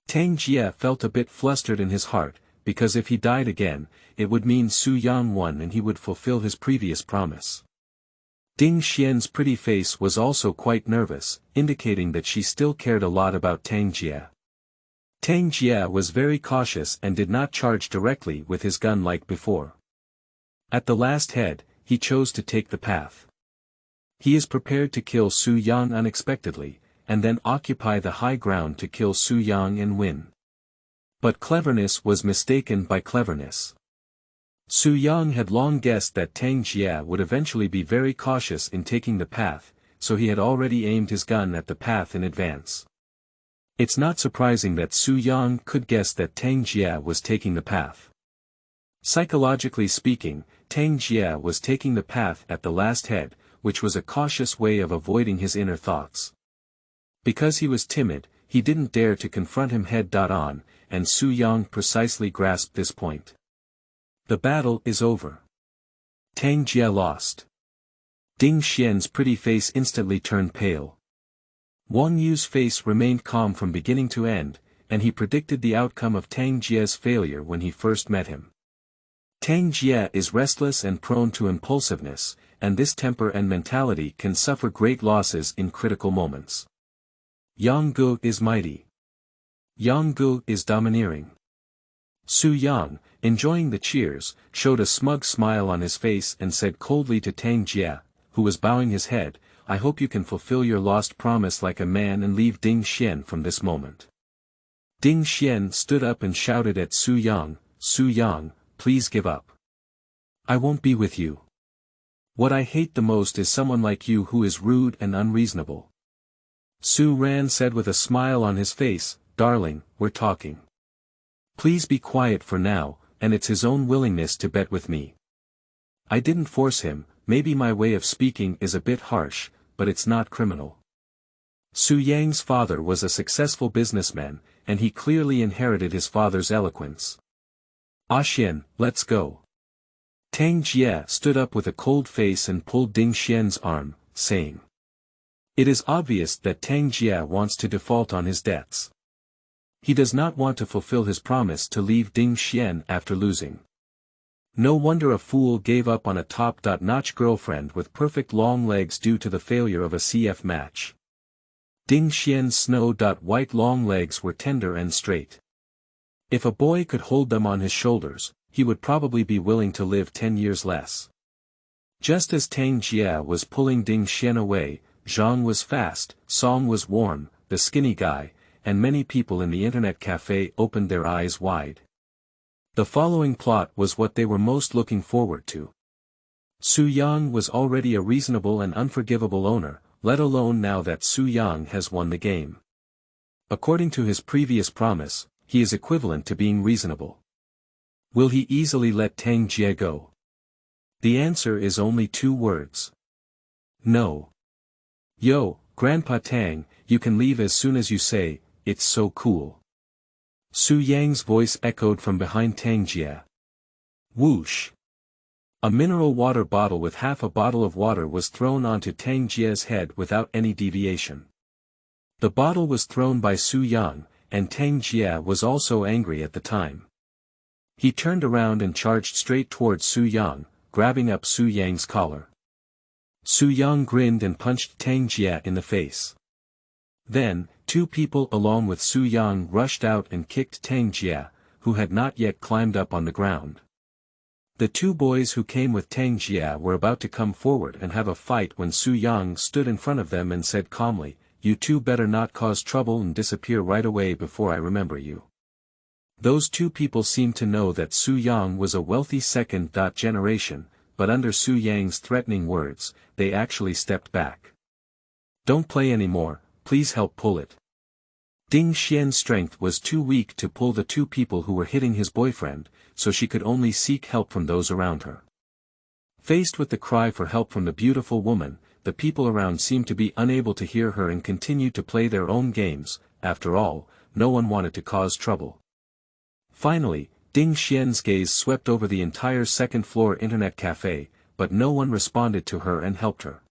Tang Jie felt a bit flustered in his heart, because if he died again, it would mean Su Yang won and he would fulfill his previous promise. Ding Xian's pretty face was also quite nervous, indicating that she still cared a lot about Tang Jie. Tang Jie was very cautious and did not charge directly with his gun like before. At the last head, he chose to take the path. He is prepared to kill Su Yang unexpectedly, and then occupy the high ground to kill Su Yang and win. But cleverness was mistaken by cleverness. Su Yang had long guessed that Tang Jie would eventually be very cautious in taking the path, so he had already aimed his gun at the path in advance. It's not surprising that Su Yang could guess that Tang Jie was taking the path. Psychologically speaking, Tang Jie was taking the path at the last head, which was a cautious way of avoiding his inner thoughts. Because he was timid, he didn't dare to confront him head-on, and Su Yang precisely grasped this point. The battle is over. Tang Jie lost. Ding Xian's pretty face instantly turned pale. Wang Yue's face remained calm from beginning to end, and he predicted the outcome of Tang Jie's failure when he first met him. Tang Jie is restless and prone to impulsiveness, and this temper and mentality can suffer great losses in critical moments. Yang Gu is mighty. Yang Gu is domineering. Su Yang, enjoying the cheers, showed a smug smile on his face and said coldly to Tang Jie, who was bowing his head, "I hope you can fulfill your lost promise like a man and leave Ding Xian from this moment." Ding Xian stood up and shouted at Su Yang, "Su Yang, please give up. I won't be with you. What I hate the most is someone like you who is rude and unreasonable." Su Ran said with a smile on his face, "Darling, we're talking. Please be quiet for now, and it's his own willingness to bet with me. I didn't force him, maybe my way of speaking is a bit harsh, but it's not criminal." Su Yang's father was a successful businessman, and he clearly inherited his father's eloquence. "Xian, let's go." Tang Jie stood up with a cold face and pulled Ding Xian's arm, saying, "It is obvious that Tang Jie wants to default on his debts. He does not want to fulfill his promise to leave Ding Xian after losing. No wonder a fool gave up on a top-notch girlfriend with perfect long legs due to the failure of a CF match. Ding Xian's snow-white long legs were tender and straight. If a boy could hold them on his shoulders, he would probably be willing to live 10 years less." Just as Tang Jie was pulling Ding Xian away, Zhang was fast, Song was warm, the skinny guy, and many people in the internet cafe opened their eyes wide. The following plot was what they were most looking forward to. Su Yang was already a reasonable and unforgivable owner, let alone now that Su Yang has won the game. According to his previous promise, he is equivalent to being reasonable. Will he easily let Tang Jie go? The answer is only 2 words. No. "Yo, Grandpa Tang, you can leave as soon as you say, it's so cool." Su Yang's voice echoed from behind Tang Jie. Whoosh! A mineral water bottle with half a bottle of water was thrown onto Tang Jie's head without any deviation. The bottle was thrown by Su Yang, and Tang Jie was also angry at the time. He turned around and charged straight towards Su Yang, grabbing up Su Yang's collar. Su Yang grinned and punched Tang Jie in the face. Then, 2 people along with Su Yang rushed out and kicked Tang Jie, who had not yet climbed up on the ground. The two boys who came with Tang Jia were about to come forward and have a fight when Su Yang stood in front of them and said calmly, "You two better not cause trouble and disappear right away before I remember you." Those two people seemed to know that Su Yang was a wealthy second generation, but under Su Yang's threatening words, they actually stepped back. "Don't play anymore, please help pull it." Ding Xian's strength was too weak to pull the two people who were hitting his boyfriend, so she could only seek help from those around her. Faced with the cry for help from the beautiful woman, the people around seemed to be unable to hear her and continued to play their own games. After all, no one wanted to cause trouble. Finally, Ding Xian's gaze swept over the entire second-floor internet cafe, but no one responded to her and helped her.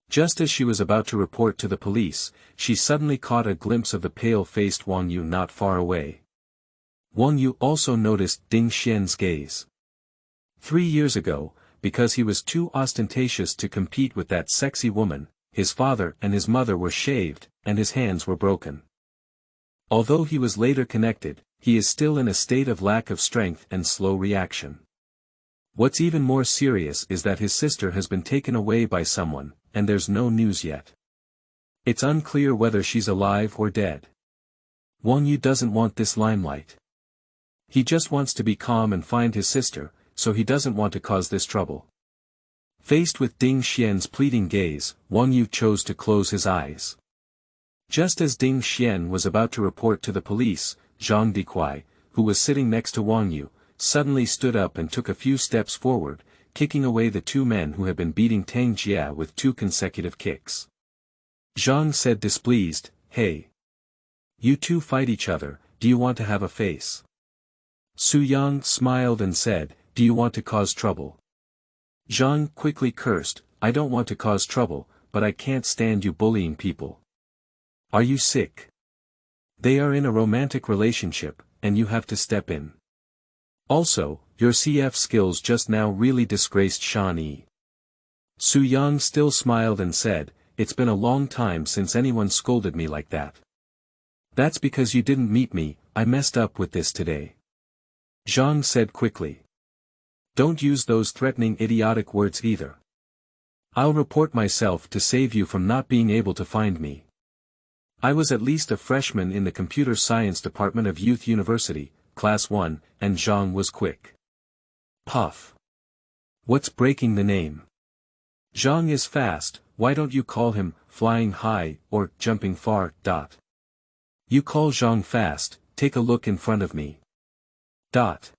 Just as she was about to report to the police, she suddenly caught a glimpse of the pale-faced Wang Yue not far away. Wang Yue also noticed Ding Xian's gaze. 3 years ago, because he was too ostentatious to compete with that sexy woman, his father and his mother were shaved, and his hands were broken. Although he was later connected, he is still in a state of lack of strength and slow reaction. What's even more serious is that his sister has been taken away by someone, and there's no news yet. It's unclear whether she's alive or dead. Wang Yue doesn't want this limelight. He just wants to be calm and find his sister, so he doesn't want to cause this trouble. Faced with Ding Xian's pleading gaze, Wang Yue chose to close his eyes. Just as Ding Xian was about to report to the police, Zhang Diquai, who was sitting next to Wang Yue, suddenly stood up and took a few steps forward, kicking away the two men who had been beating Tang Jia with 2 consecutive kicks. Zhang said displeased, "Hey. You two fight each other, do you want to have a face?" Su Yang smiled and said, "Do you want to cause trouble?" Zhang quickly cursed, "I don't want to cause trouble, but I can't stand you bullying people. Are you sick? They are in a romantic relationship, and you have to step in. Also, your CF skills just now really disgraced Shan Yi." Su Yang still smiled and said, "It's been a long time since anyone scolded me like that. That's because you didn't meet me, I messed up with this today." Zhang said quickly. "Don't use those threatening idiotic words either. I'll report myself to save you from not being able to find me. I was at least a freshman in the computer science department of Youth University, Class 1, and Zhang was quick. Puff. What's breaking the name? Zhang is fast, why don't you call him, flying high, or, jumping far, dot. You call Zhang fast, take a look in front of me. Dot.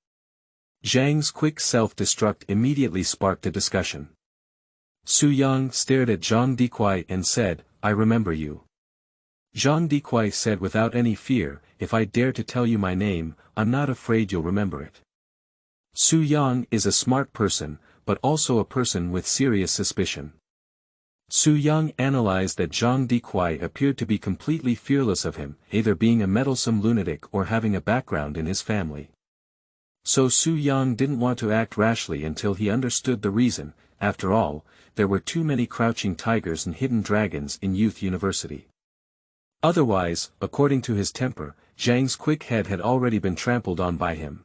Zhang's quick self-destruct immediately sparked a discussion. Su Yang stared at Zhang Diquai and said, "I remember you." Zhang Diquai said without any fear, "If I dare to tell you my name, I'm not afraid you'll remember it." Su Yang is a smart person, but also a person with serious suspicion. Su Yang analyzed that Zhang Diquai appeared to be completely fearless of him, either being a meddlesome lunatic or having a background in his family. So Su Yang didn't want to act rashly until he understood the reason. After all, there were too many crouching tigers and hidden dragons in Youth University. Otherwise, according to his temper, Zhang's quick head had already been trampled on by him.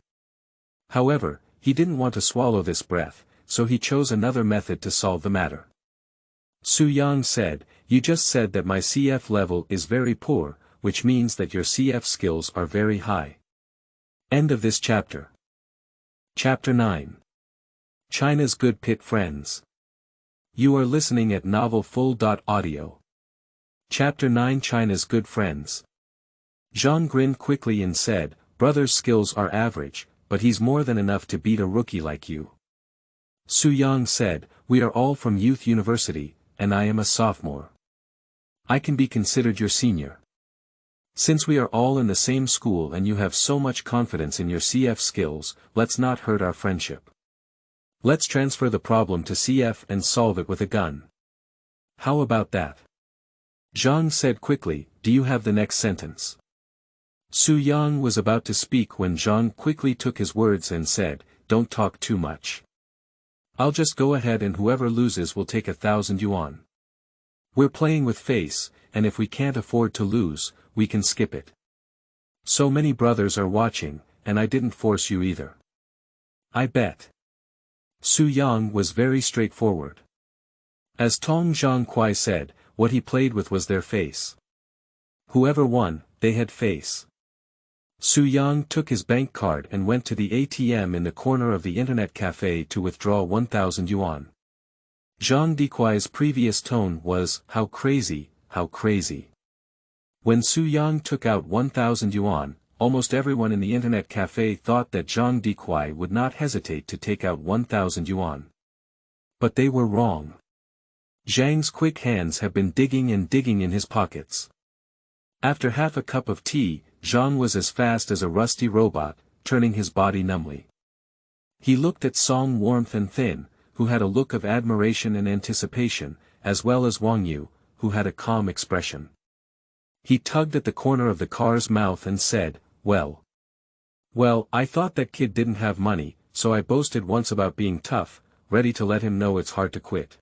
However, he didn't want to swallow this breath, so he chose another method to solve the matter. Su Yang said, "You just said that my CF level is very poor, which means that your CF skills are very high." End of this chapter. Chapter 9. China's Good Pit Friends. You are listening at novelfull.audio. Chapter 9 China's Good Friends. Zhang grinned quickly and said, "Brother's skills are average, but he's more than enough to beat a rookie like you." Su Yang said, "We are all from Youth University, and I am a sophomore. I can be considered your senior. Since we are all in the same school and you have so much confidence in your CF skills, let's not hurt our friendship. Let's transfer the problem to CF and solve it with a gun. How about that?" Zhang said quickly, "Do you have the next sentence?" Su Yang was about to speak when Zhang quickly took his words and said, "Don't talk too much. I'll just go ahead and whoever loses will take 1,000 yuan. We're playing with face, and if we can't afford to lose, we can skip it. So many brothers are watching, and I didn't force you either. I bet. Su Yang was very straightforward. As Tong Zhangquai said, what he played with was their face. Whoever won, they had face. Su Yang took his bank card and went to the ATM in the corner of the internet cafe to withdraw 1,000 yuan. Zhang Dequai's previous tone was, "How crazy, how crazy." When Su Yang took out 1,000 yuan, almost everyone in the internet cafe thought that Zhang Dequai would not hesitate to take out 1,000 yuan. But they were wrong. Zhang's quick hands have been digging and digging in his pockets. After half a cup of tea, Zhang was as fast as a rusty robot, turning his body numbly. He looked at Song Warmth and Thin, who had a look of admiration and anticipation, as well as Wang Yue, who had a calm expression. He tugged at the corner of the car's mouth and said, Well, I thought that kid didn't have money, so I boasted once about being tough, ready to let him know it's hard to quit.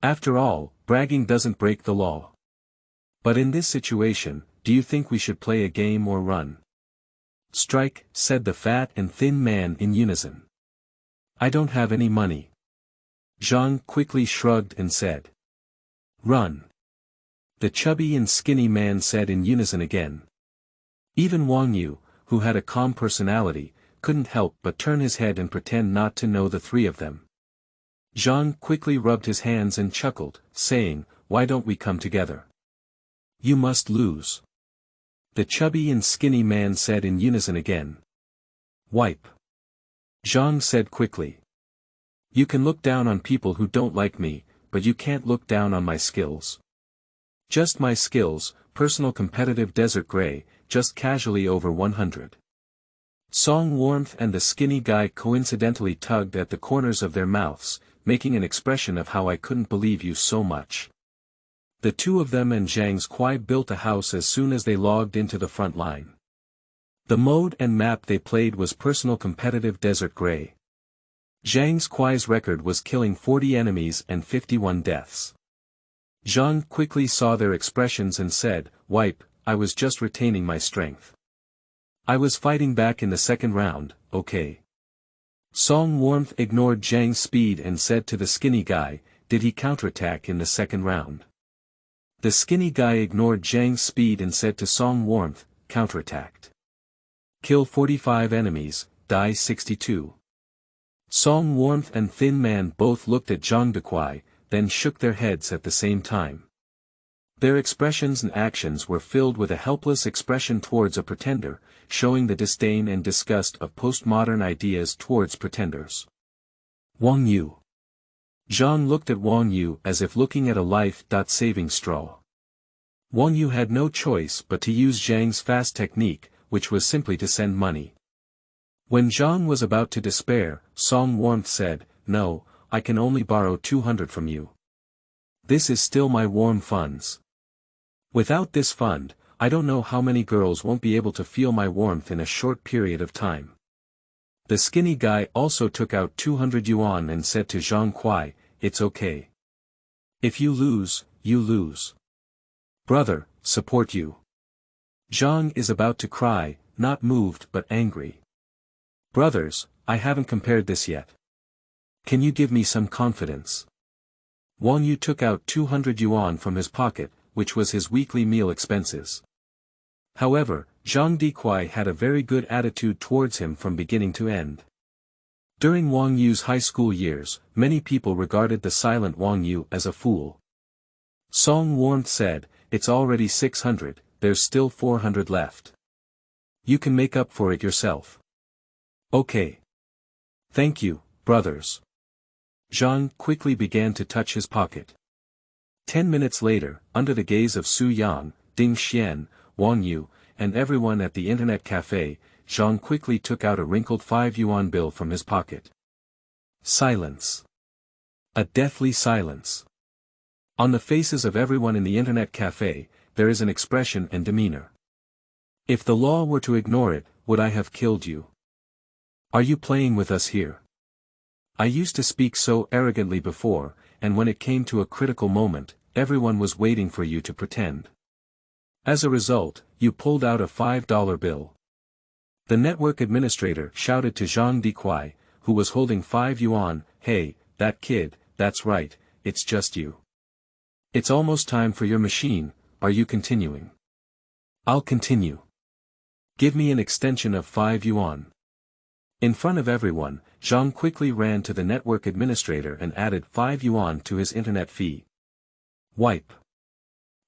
After all, bragging doesn't break the law. But in this situation, do you think we should play a game or run? Strike, said the fat and thin man in unison. I don't have any money. Zhang quickly shrugged and said. Run. The chubby and skinny man said in unison again. Even Wang Yue, who had a calm personality, couldn't help but turn his head and pretend not to know the three of them. Zhang quickly rubbed his hands and chuckled, saying, Why don't we come together? You must lose. The chubby and skinny man said in unison again. Wipe. Zhang said quickly. You can look down on people who don't like me, but you can't look down on my skills. Just my skills, personal competitive desert gray, just casually over 100. Song Warmth and the skinny guy coincidentally tugged at the corners of their mouths, making an expression of how I couldn't believe you so much. The two of them and Zhang's Kwai built a house as soon as they logged into the front line. The mode and map they played was personal competitive desert gray. Zhang's Kwai's record was killing 40 enemies and 51 deaths. Zhang quickly saw their expressions and said, Wipe, I was just retaining my strength. I was fighting back in the second round, okay. Song Warmth ignored Zhang's speed and said to the skinny guy, Did he counterattack in the second round? The skinny guy ignored Zhang's speed and said to Song Warmth, Counterattacked. Kill 45 enemies, die 62. Song Warmth and Thin Man both looked at Zhang Dequai, then shook their heads at the same time. Their expressions and actions were filled with a helpless expression towards a pretender, showing the disdain and disgust of postmodern ideas towards pretenders. Wang Yue. Zhang looked at Wang Yue as if looking at a life-saving straw. Wang Yue had no choice but to use Zhang's fast technique, which was simply to send money. When Zhang was about to despair, Song Warmth said, No, I can only borrow 200 from you. This is still my warm funds. Without this fund, I don't know how many girls won't be able to feel my warmth in a short period of time. The skinny guy also took out 200 yuan and said to Zhang Kwai, It's okay. If you lose, you lose. Brother, support you. Zhang is about to cry, not moved but angry. Brothers, I haven't compared this yet. Can you give me some confidence? Wang Yue took out 200 yuan from his pocket, which was his weekly meal expenses. However, Zhang Dequai had a very good attitude towards him from beginning to end. During Wang Yue's high school years, many people regarded the silent Wang Yue as a fool. Song Warmth said, It's already 600, there's still 400 left. You can make up for it yourself. Okay. Thank you, brothers. Zhang quickly began to touch his pocket. 10 minutes later, under the gaze of Su Yang, Ding Xian, Wang Yue, and everyone at the internet cafe, Zhang quickly took out a wrinkled 5 yuan bill from his pocket. Silence. A deathly silence. On the faces of everyone in the internet cafe, there is an expression and demeanor. If the law were to ignore it, would I have killed you? Are you playing with us here? I used to speak so arrogantly before, and when it came to a critical moment, everyone was waiting for you to pretend. As a result, you pulled out a $5 bill. The network administrator shouted to Zhang Dequai, who was holding 5 yuan. Hey, that kid, that's right, it's just you. It's almost time for your machine, are you continuing? I'll continue. Give me an extension of 5 yuan. In front of everyone, Zhang quickly ran to the network administrator and added 5 yuan to his internet fee. Wipe.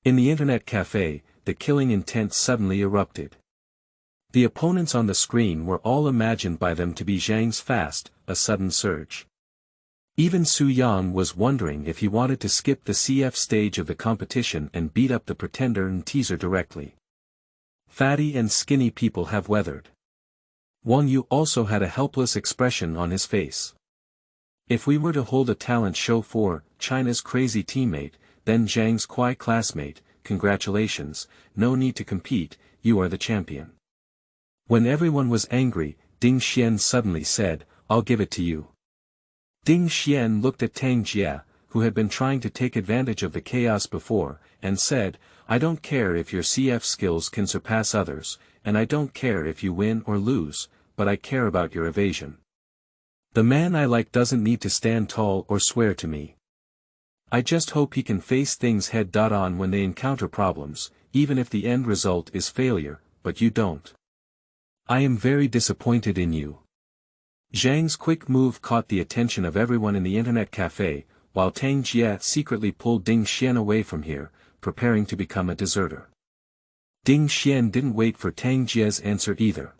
In the internet cafe, the killing intent suddenly erupted. The opponents on the screen were all imagined by them to be Zhang's fast, a sudden surge. Even Su Yang was wondering if he wanted to skip the CF stage of the competition and beat up the pretender and teaser directly. Fatty and skinny people have weathered. Wang Yue also had a helpless expression on his face. If we were to hold a talent show for China's crazy teammate, then Zhang's Kuai classmate, congratulations, no need to compete, you are the champion. When everyone was angry, Ding Xian suddenly said, I'll give it to you. Ding Xian looked at Tang Jia, who had been trying to take advantage of the chaos before, and said, I don't care if your CF skills can surpass others, and I don't care if you win or lose, but I care about your evasion. The man I like doesn't need to stand tall or swear to me. I just hope he can face things head-on when they encounter problems, even if the end result is failure, but you don't. I am very disappointed in you. Zhang's quick move caught the attention of everyone in the internet cafe, while Tang Jia secretly pulled Ding Xian away from here, preparing to become a deserter. Ding Xian didn't wait for Tang Jia's answer either.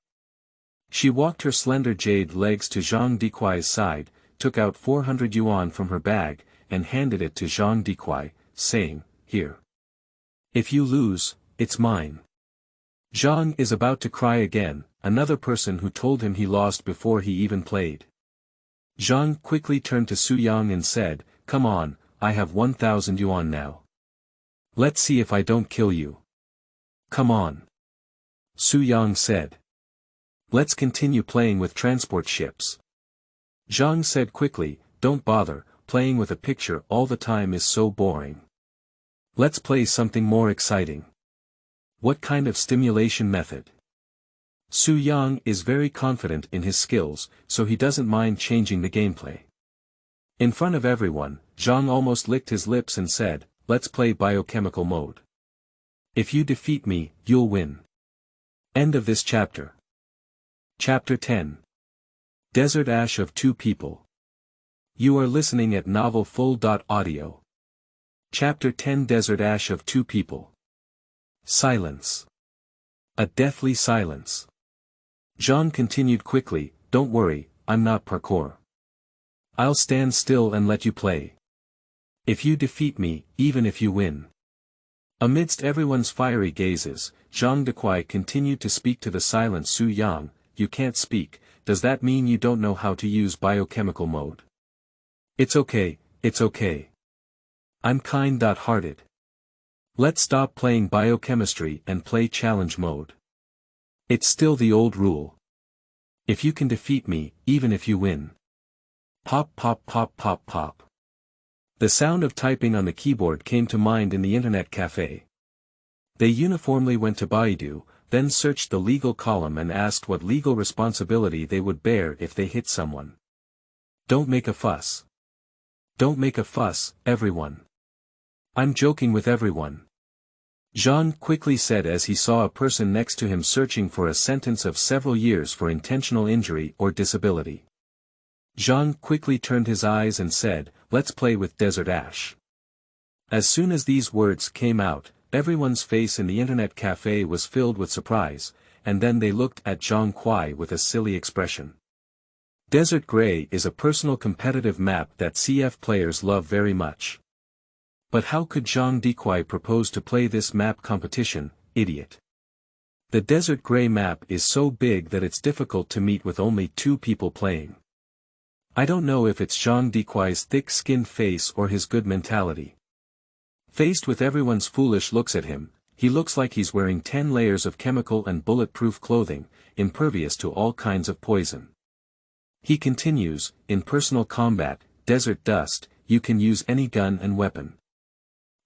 She walked her slender jade legs to Zhang Dikuai's side, took out 400 yuan from her bag, and handed it to Zhang Dikuai, saying, Here. If you lose, it's mine. Zhang is about to cry again, another person who told him he lost before he even played. Zhang quickly turned to Su Yang and said, Come on, I have 1,000 yuan now. Let's see if I don't kill you. Come on. Su Yang said. Let's continue playing with transport ships. Zhang said quickly, Don't bother, playing with a picture all the time is so boring. Let's play something more exciting. What kind of stimulation method? Su Yang is very confident in his skills, so he doesn't mind changing the gameplay. In front of everyone, Zhang almost licked his lips and said, Let's play biochemical mode. If you defeat me, you'll win. End of this chapter. Chapter 10. Desert Ash of Two People. You are listening at novelfull.audio. Chapter 10 Desert Ash of Two People. Silence. A deathly silence. Zhang continued quickly, Don't worry, I'm not parkour. I'll stand still and let you play. If you defeat me, even if you win. Amidst everyone's fiery gazes, Zhang Dikuai continued to speak to the silent Su Yang, You can't speak, does that mean you don't know how to use biochemical mode? It's okay, it's okay. I'm kind-hearted. Let's stop playing biochemistry and play challenge mode. It's still the old rule. If you can defeat me, even if you win. Pop pop pop pop pop. The sound of typing on the keyboard came to mind in the internet cafe. They uniformly went to Baidu, then searched the legal column and asked what legal responsibility they would bear if they hit someone. Don't make a fuss. Don't make a fuss, everyone. I'm joking with everyone. Zhang quickly said as he saw a person next to him searching for a sentence of several years for intentional injury or disability. Zhang quickly turned his eyes and said, Let's play with Desert Ash. As soon as these words came out, everyone's face in the internet cafe was filled with surprise, and then they looked at Zhang Kuai with a silly expression. Desert Gray is a personal competitive map that CF players love very much. But how could Zhang Dikuai propose to play this map competition, idiot? The Desert Gray map is so big that it's difficult to meet with only 2 people playing. I don't know if it's Zhang Dikuai's thick-skinned face or his good mentality. Faced with everyone's foolish looks at him, he looks like he's wearing 10 layers of chemical and bulletproof clothing, impervious to all kinds of poison. He continues, in personal combat, Desert Dust, you can use any gun and weapon.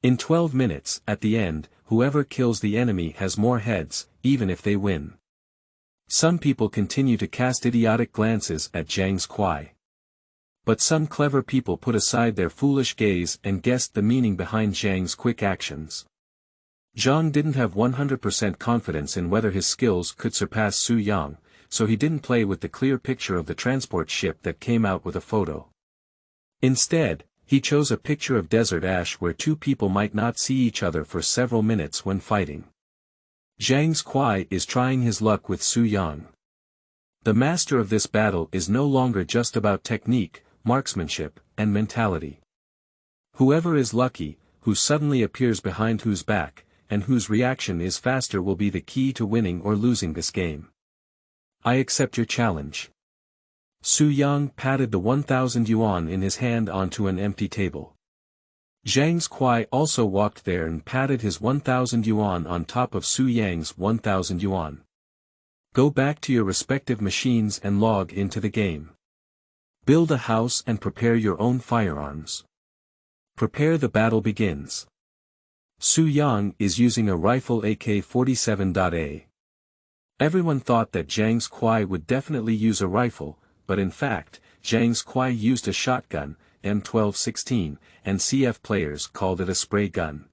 In 12 minutes, at the end, whoever kills the enemy has more heads, even if they win. Some people continue to cast idiotic glances at Zhang Kuai. But some clever people put aside their foolish gaze and guessed the meaning behind Zhang's quick actions. Zhang didn't have 100% confidence in whether his skills could surpass Su Yang, so he didn't play with the clear picture of the transport ship that came out with a photo. Instead, he chose a picture of desert ash where two people might not see each other for several minutes when fighting. Zhang Kuai is trying his luck with Su Yang. The master of this battle is no longer just about technique, marksmanship, and mentality. Whoever is lucky, who suddenly appears behind whose back, and whose reaction is faster will be the key to winning or losing this game. I accept your challenge. Su Yang patted the 1,000 yuan in his hand onto an empty table. Zhang Kuai also walked there and patted his 1,000 yuan on top of Su Yang's 1,000 yuan. Go back to your respective machines and log into the game. Build a house and prepare your own firearms. Prepare, the battle begins. Su Yang is using a rifle AK-47A. Everyone thought that Zhang Kuai would definitely use a rifle, but in fact, Zhang Kuai used a shotgun, M1216, and CF players called it a spray gun.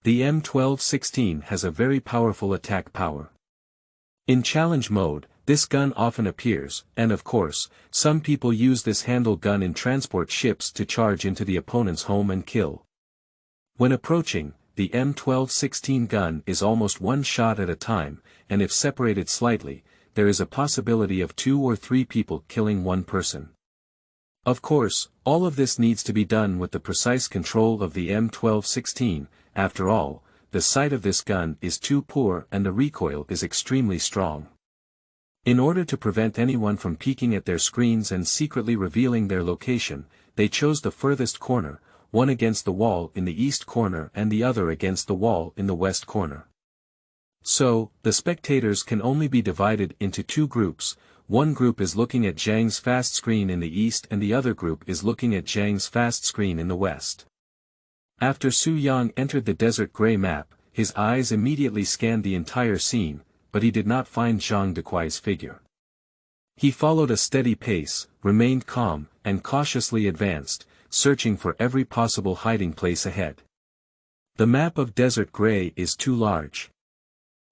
The M1216 has a very powerful attack power. In challenge mode, this gun often appears, and of course, some people use this handle gun in transport ships to charge into the opponent's home and kill. When approaching, the M1216 gun is almost one shot at a time, and if separated slightly, there is a possibility of 2 or 3 people killing one person. Of course, all of this needs to be done with the precise control of the M1216, after all, the sight of this gun is too poor and the recoil is extremely strong. In order to prevent anyone from peeking at their screens and secretly revealing their location, they chose the furthest corner, one against the wall in the east corner and the other against the wall in the west corner. So, the spectators can only be divided into 2 groups. One group is looking at Zhang's fast screen in the east and the other group is looking at Zhang's fast screen in the west. After Su Yang entered the desert gray map, his eyes immediately scanned the entire scene, but he did not find Zhang Dekuai's figure. He followed a steady pace, remained calm, and cautiously advanced, searching for every possible hiding place ahead. The map of desert gray is too large.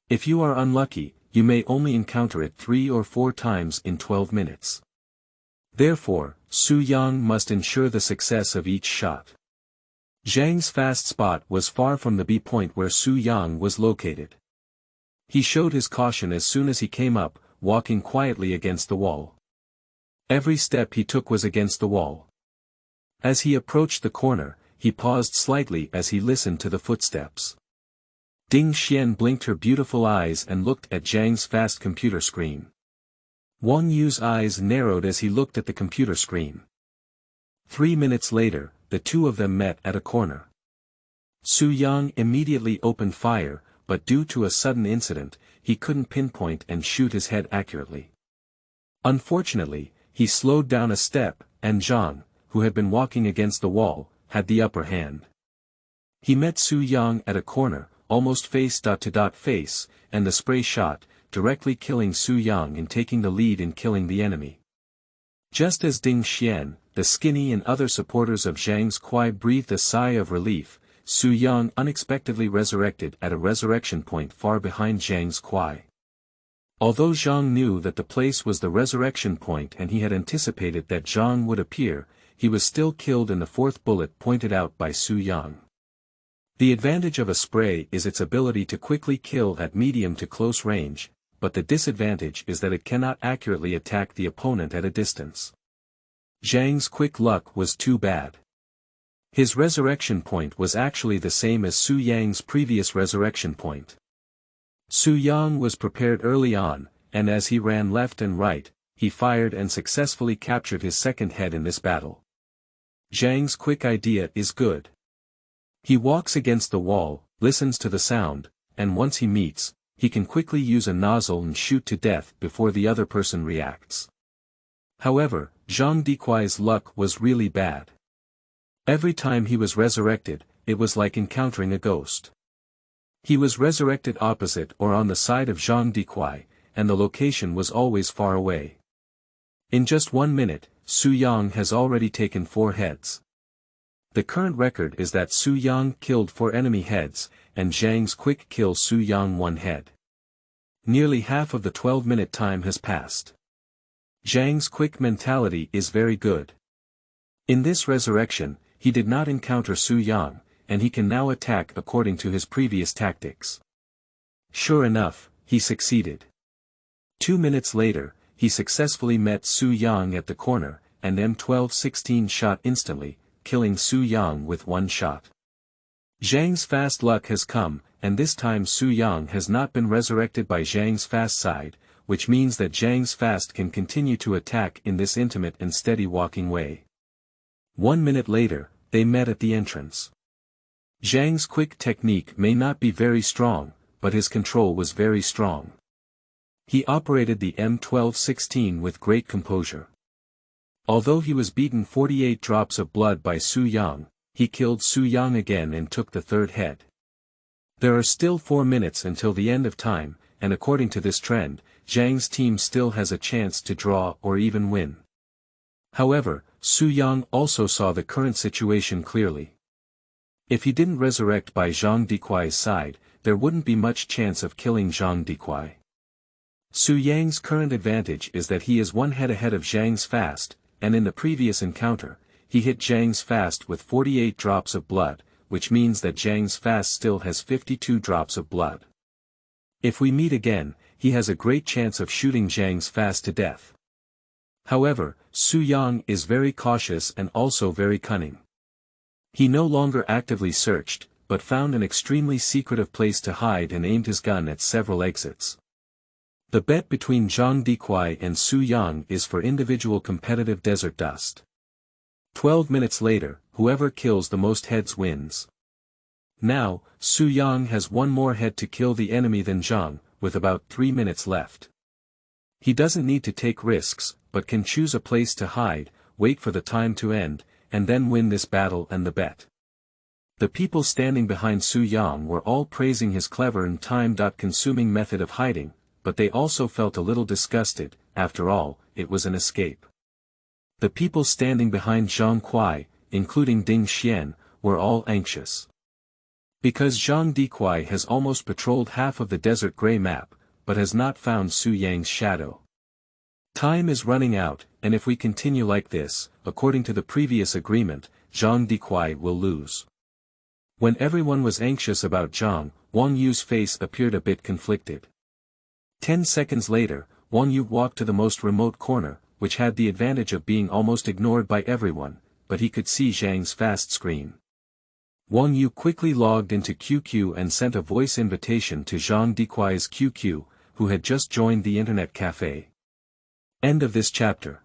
If you are unlucky, you may only encounter it 3 or 4 times in 12 minutes. Therefore, Su Yang must ensure the success of each shot. Zhang's fast spot was far from the B point where Su Yang was located. He showed his caution as soon as he came up, walking quietly against the wall. Every step he took was against the wall. As he approached the corner, he paused slightly as he listened to the footsteps. Ding Xian blinked her beautiful eyes and looked at Zhang's fast computer screen. Wang Yue's eyes narrowed as he looked at the computer screen. 3 minutes later, the two of them met at a corner. Su Yang immediately opened fire, but due to a sudden incident, he couldn't pinpoint and shoot his head accurately. Unfortunately, he slowed down a step, and Zhang, who had been walking against the wall, had the upper hand. He met Su Yang at a corner, almost face-to-face, and the spray shot, directly killing Su Yang and taking the lead in killing the enemy. Just as Ding Xian, the skinny and other supporters of Zhang Kuai breathed a sigh of relief, Su Yang unexpectedly resurrected at a resurrection point far behind Zhang Kuai. Although Zhang knew that the place was the resurrection point and he had anticipated that Zhang would appear, he was still killed in the 4th bullet pointed out by Su Yang. The advantage of a spray is its ability to quickly kill at medium to close range, but the disadvantage is that it cannot accurately attack the opponent at a distance. Zhang's quick luck was too bad. His resurrection point was actually the same as Su Yang's previous resurrection point. Su Yang was prepared early on, and as he ran left and right, he fired and successfully captured his second head in this battle. Zhang's quick idea is good. He walks against the wall, listens to the sound, and once he meets, he can quickly use a nozzle and shoot to death before the other person reacts. However, Zhang Dekuai's luck was really bad. Every time he was resurrected, it was like encountering a ghost. He was resurrected opposite or on the side of Zhang Dekuai, and the location was always far away. In just 1 minute, Su Yang has already taken 4 heads. The current record is that Su Yang killed 4 enemy heads, and Zhang's quick kill Su Yang 1 head. Nearly half of the 12-minute time has passed. Zhang's quick mentality is very good. In this resurrection, he did not encounter Su Yang, and he can now attack according to his previous tactics. Sure enough, he succeeded. 2 minutes later, he successfully met Su Yang at the corner, and M1216 shot instantly, killing Su Yang with 1 shot. Zhang's fast luck has come, and this time Su Yang has not been resurrected by Zhang's fast side, which means that Zhang's fast can continue to attack in this intimate and steady walking way. 1 minute later, they met at the entrance. Zhang's quick technique may not be very strong, but his control was very strong. He operated the M1216 with great composure. Although he was beaten 48 drops of blood by Su Yang, he killed Su Yang again and took the 3rd head. There are still 4 minutes until the end of time, and according to this trend, Zhang's team still has a chance to draw or even win. However, Su Yang also saw the current situation clearly. If he didn't resurrect by Zhang Dikuai's side, there wouldn't be much chance of killing Zhang Dikuai. Su Yang's current advantage is that he is 1 head ahead of Zhang's fast, and in the previous encounter, he hit Zhang's fast with 48 drops of blood, which means that Zhang's fast still has 52 drops of blood. If we meet again, he has a great chance of shooting Zhang's fast to death. However, Su Yang is very cautious and also very cunning. He no longer actively searched, but found an extremely secretive place to hide and aimed his gun at several exits. The bet between Zhang Dikuai and Su Yang is for individual competitive desert dust. 12 minutes later, whoever kills the most heads wins. Now, Su Yang has 1 more head to kill the enemy than Zhang, with about 3 minutes left. He doesn't need to take risks, but can choose a place to hide, wait for the time to end, and then win this battle and the bet. The people standing behind Su Yang were all praising his clever and time-consuming method of hiding, but they also felt a little disgusted. After all, it was an escape. The people standing behind Zhang Kuai, including Ding Xian, were all anxious. Because Zhang Dikuai has almost patrolled half of the desert gray map, but has not found Su Yang's shadow. Time is running out, and if we continue like this, according to the previous agreement, Zhang Dikuai will lose. When everyone was anxious about Zhang, Wang Yue's face appeared a bit conflicted. 10 seconds later, Wang Yue walked to the most remote corner, which had the advantage of being almost ignored by everyone, but he could see Zhang's fast screen. Wang Yue quickly logged into QQ and sent a voice invitation to Zhang Dikuai's QQ, who had just joined the internet cafe. End of this chapter.